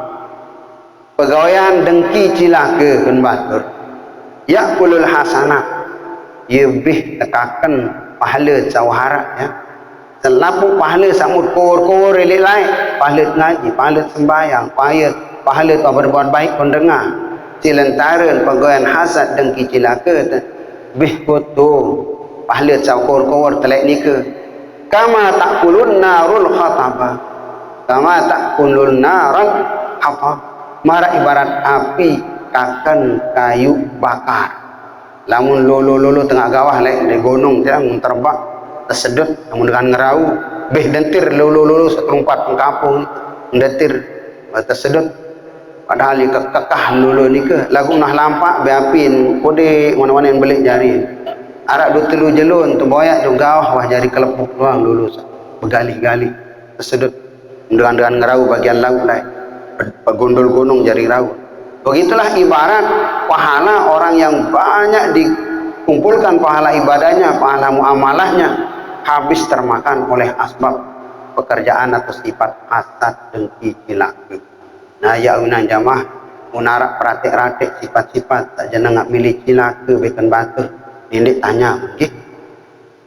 Pegawaian dengki cilaka kan batur. Ya'kulul hasanat, ia lebih tekakan pahala jawhara ya. Selapu pahala samut kor elek lain, pahala ngaji, pahala sembahyang, pahala tu berbuat baik pun dengar. Cilentaran pegawaian hasad dengki cilaka bih koto pahala cakor telek nika. Kama takulun narul khataba, kama takulun naran apa, mara ibarat api kakan kayu bakar. Lamun lolo tengah gawah lek di gunung jangan terbak tersedut, namun dengan ngerau beh dentir lolo seterumpat pengkapung dentir tersedut. Padahal ni kekah lolo ni ke lagu nah lampak beapin kode mana-mana yang belik jari arak dua telu jelun tu boyak tu gawah wah jari kelepuk doang dulu begalih-galih tersedut dengan ngerau bagian laut lain pegondol gunung jari rau. Begitulah ibarat pahala orang yang banyak dikumpulkan pahala ibadahnya, pahala muamalahnya habis termakan oleh asbab pekerjaan atau sifat hasad dengki cilaka. Nah ya unang jamaah munarak pratik-ratik sifat-sifat tak jeneng ngak milih cilaka beken batu. Ini tanya mungkin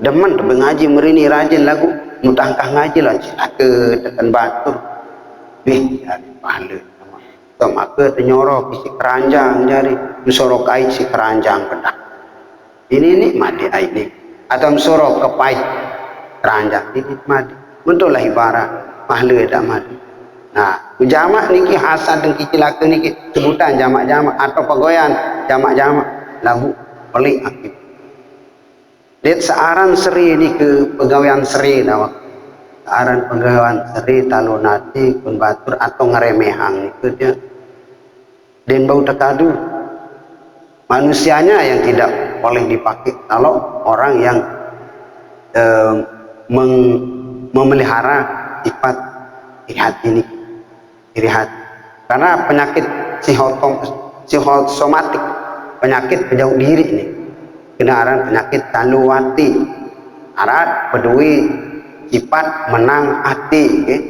demen tu ngaji merini rajin lagu mutangkah ngaji lah cilaka tekan batu. Bih jadi pahala. So, maka tenyorok isi keranjang jari mensorok air si keranjang pedah. Ini mati air ni atau mensorok kepai keranjang ini mati. Betul lah ibarat pahala tak mati. Nah, jamak niki hasad dengki cilaka niki sebutan jamak-jamak atau pegawaian jamak-jamak lagu pelik akib. Lihat searan seri ni ke pegawaian seri dah. Searan pegawaian seri talonati pun batur atau ngeremehang ni ke dia. Dan bau tekadu manusianya yang tidak boleh dipakai kalau orang yang memelihara sifat iri hati ini, iri hati. Karena penyakit psikosomatik, penyakit penjauh diri ini, kenaran penyakit taluwati, arat peduli sifat menang hati, okay?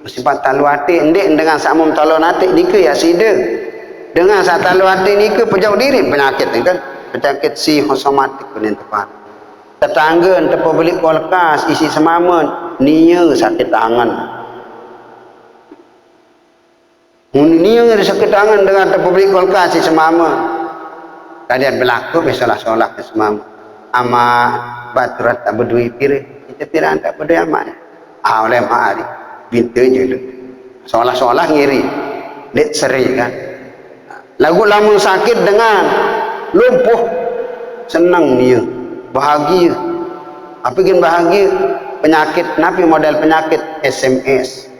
Sifat taluwati endek dengan samum talonati dike ya sida. Dengan saat taluwati nike penjauh diri penyakit ni kan, penyakit psikosomatik punya tepat. Tetangga ente beli kulkas isi semamun nia sakit tangan. Nia sakit tangan dengan ente beli kulkas isi semamun. Kalian berlaku besalah-salah ke semamun. Ama baturat tak berdui pire, kita pire tak berdui amat. Oleh mahari bintu je lu. Seolah-olah ngiri, dek seri kan. Lagu lamun sakit dengan lumpuh senang dia bahagia. Apa yang bahagia? Penyakit napi model penyakit SMS.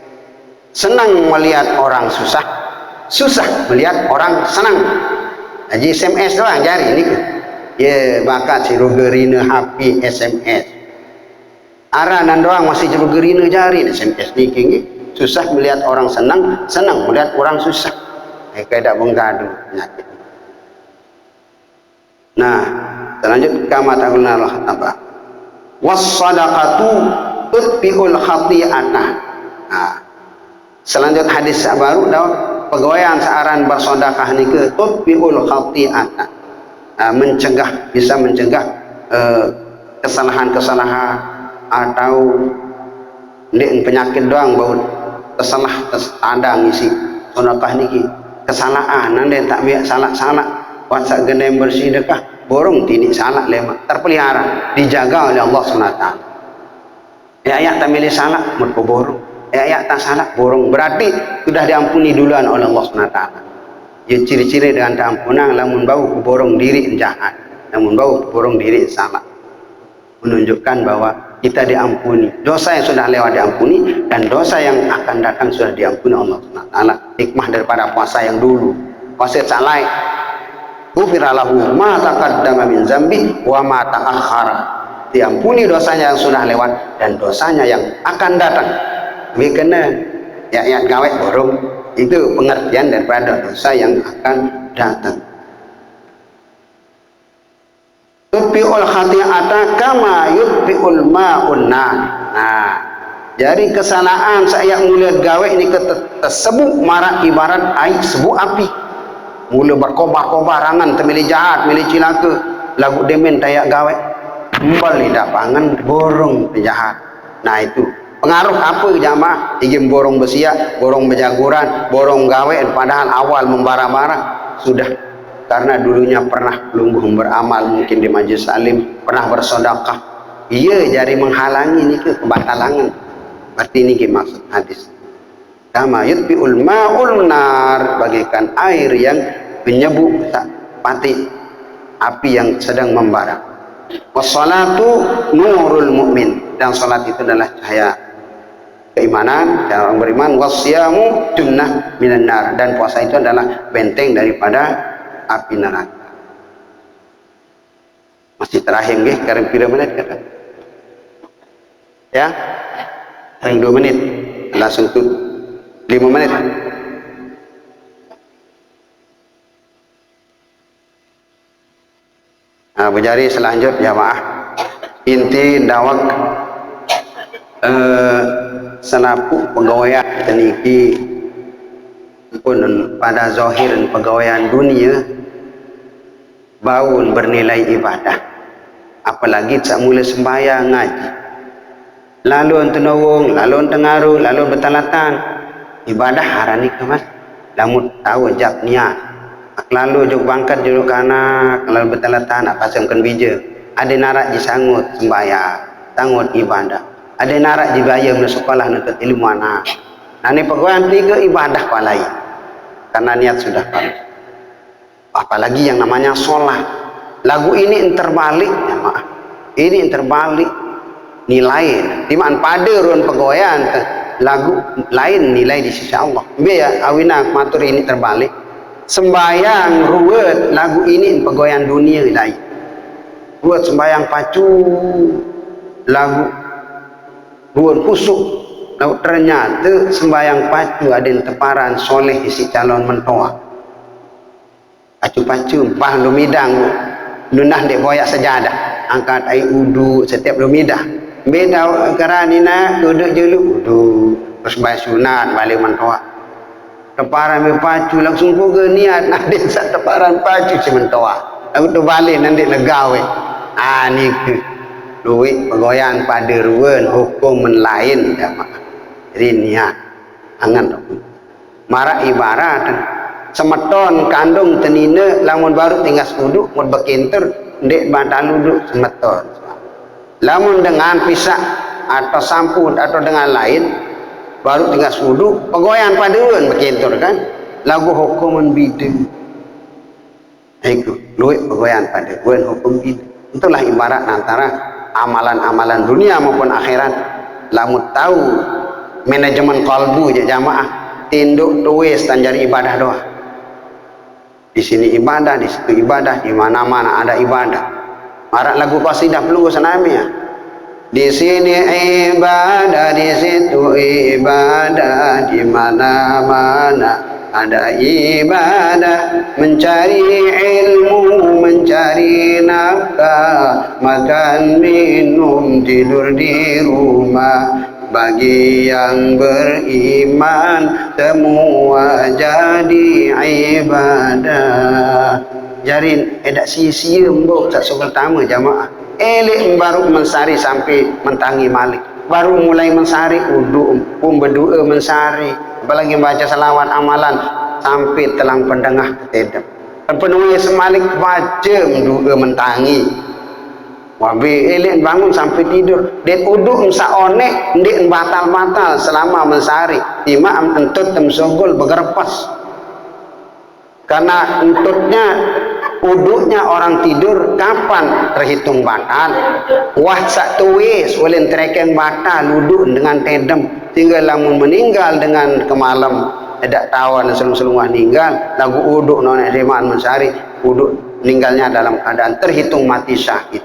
Senang melihat orang susah, susah melihat orang senang. Jadi SMS doang jari ni ke. Ya bakat si rogerina HP SMS. Aranan doang masih coba gerina jari SMS ni kini. Susah melihat orang senang, senang melihat orang susah. Kayak menggadu penyakit. Nah, selanjutnya kama ta'ala apa? Was-sadaqatu tutfi'ul khati'atah. Nah, selanjutnya hadis baru dah pegawaian searan bersedekah ni ke tutfi'ul khati'atah. Mencegah, bisa mencegah kesalahan-kesalahan atau penyakit doang bau tersadang isi sedekah niki kesalahan nanti tak biak salah-salah wasak gendeng bersih dekah borong tinik salah lemak terpelihara dijaga oleh Allah SWT. Ayat tak milih salah mut borong, ayat tak salah borong, berarti sudah diampuni duluan oleh Allah SWT. Ya ciri-ciri dengan keampunan lamun bau borong diri jahat, lamun bau borong diri salah, menunjukkan bahwa kita diampuni, dosa yang sudah lewat diampuni, dan dosa yang akan datang sudah diampuni Allah SWT. Hikmah daripada puasa yang dulu, puasa salai ghufira lahu ma taqaddama min zambi wa ma ta'akhkhara, diampuni dosanya yang sudah lewat dan dosanya yang akan datang. Ini kena ya gawe borong, itu pengertian daripada dosa yang akan datang. Yutfi'ul khati'ata kama yutfi'ul ma'un nar. Nah, jadi kesalahan saya mula gawe ini tersebut marah ibarat air sebu api. Mula berkobar-kobar rangan temili jahat, milih cilaka, lagu demen tayak gawe. Kembali dapangan borong penjahat. Nah itu pengaruh apa jamaah? Igim borong bersiap, borong berjaguran, borong gawe padahal awal membara-bara sudah. Karena dulunya pernah lungguh beramal mungkin di majlis salim, pernah bersedekah, iya jadi menghalangi ini ke kebatalangan. Berarti ini maksud hadis. Kama yutfi'ul ma'ul nar, bagaikan air yang menyebut pati api yang sedang membara. Wassalatu nurul mu'min, dan salat itu adalah cahaya keimanan dan orang beriman. Wasyamu junnah minan nar, dan puasa itu adalah benteng daripada api neraka. Masih terakhir nggih, kareng pira menit kata? Ya. Kareng 2 menit. Langsung tuh 5 menit. Nah, berjari selanjutnya jamaah inti dawak senapu pegawaian teniki pun pada zahir pegawaian dunia baun bernilai ibadah, apalagi tak mula sembahyang ngaji lalu tenawung, lalu tengaruh, lalu bertalatan ibadah harani kemas lamun tahu jak niat lalu juk bangkat juk kana lalu bertalatan nak pasangkan bija ada narak ji sangut sembahyang sangut ibadah, ada narak ji bayar masuk sekolah nuntut ilmu anak. Nah ini pegawaian tiga ibadah palai karena niat sudah palsu. Apalagi yang namanya sholat, lagu ini terbalik jamaah, ini terbalik nilai dimana pada ruang pegawaian lagu lain nilai di sisi Allah. Biar awina matur ini terbalik, sembayang ruwet lagu ini pegawaian dunia lain, ruwet sembayang pacu lagu ruwet kusuk lalu ternyata sembayang pacu ada teparan soleh isi calon mentoa pacu-pacu bah lumidang lunah dek boyak sejadah angkat air udu setiap lumidah beda karanina duduk jeluk udu terus bayar sunat balik mentoa teparan pacu langsung puga niat ada sak teparan pacu si mentoa lalu tu balik nanti negawe ni ke duit pegoyan pada ruan hukum lain jamaah. Jadi niat angan marak ibarat semeton kandung tenine lamun baru tinggal duduk mun bekinter ndek bantal duduk semeton lamun dengan pisah atau sampun atau dengan lain baru tinggal duduk pegoyan paduan bekinter kan lagu hukuman bideng itu luit pegoyan paduan hukum bideng. Itulah ibarat antara amalan-amalan dunia maupun akhirat. Lamun tahu manajemen kalbu jamaah tinduk tuwis dan jadi ibadah doa. Di sini ibadah, di situ ibadah, di mana-mana ada ibadah. Marak lagu qasidah perlu sanami ya. Di sini ibadah, di situ ibadah, di mana-mana ada ibadah. Mencari ilmu, mencari nafkah, makan minum tidur di rumah. Bagi yang beriman semua jadi ibadah. Jarin edak sia-sia mbok tak pertama jamaah. Elek baru mensari sampai mentangi malik. Baru mulai mensari uduk pun berdoa mensari. Apalagi baca salawat amalan sampai telang pendengah ketedap. Penuhi semalik baca mendoa mentangi. Wabi elek bangun sampai tidur. Den uduk saonek ndik batal-batal selama mensari. Imam entut temsogol bergerpas. Karena entutnya uduknya orang tidur kapan terhitung batal. Wah satu wis ulin treken batal uduk dengan tedem. Tinggal lamun meninggal dengan kemalam edak tawan selung-selungah ninggal lagu uduk nona reman mensari uduk meninggalnya dalam keadaan terhitung mati syahid.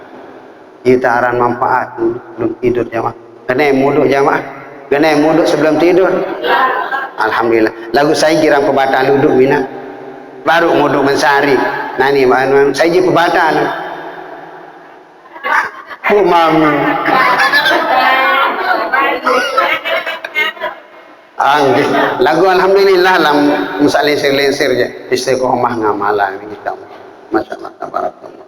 Itaran manfaat uduk tidur jamaah. Kena muduk jamaah. Kena muduk sebelum tidur. Alhamdulillah. Lagu saya kira pebatal uduk bina. Baru muduk mensari. Nah ni saya je pebatal. Mami. Lagu alhamdulillah lam musal lesir-lesir je. Istiqomah ngamalan kita. Masyaallah tabarakallah.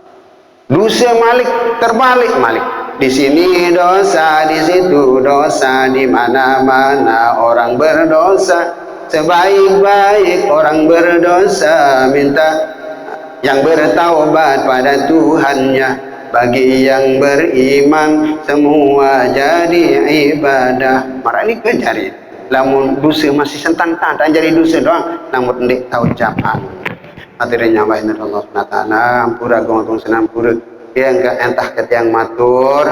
Dosa malik terbalik malik. Di sini dosa, di situ dosa, di mana-mana orang berdosa. Sebaik-baik orang berdosa minta yang bertaubat pada Tuhannya. Bagi yang beriman semua jadi ibadah. Marah ni kejari. Lamun dosa masih sentang tak jadi dosa doang. Namun ndik tahu ucapan. Hadirin yang baik Allah SWT. Ampura gong senam pura. Yang entah ketiang matur.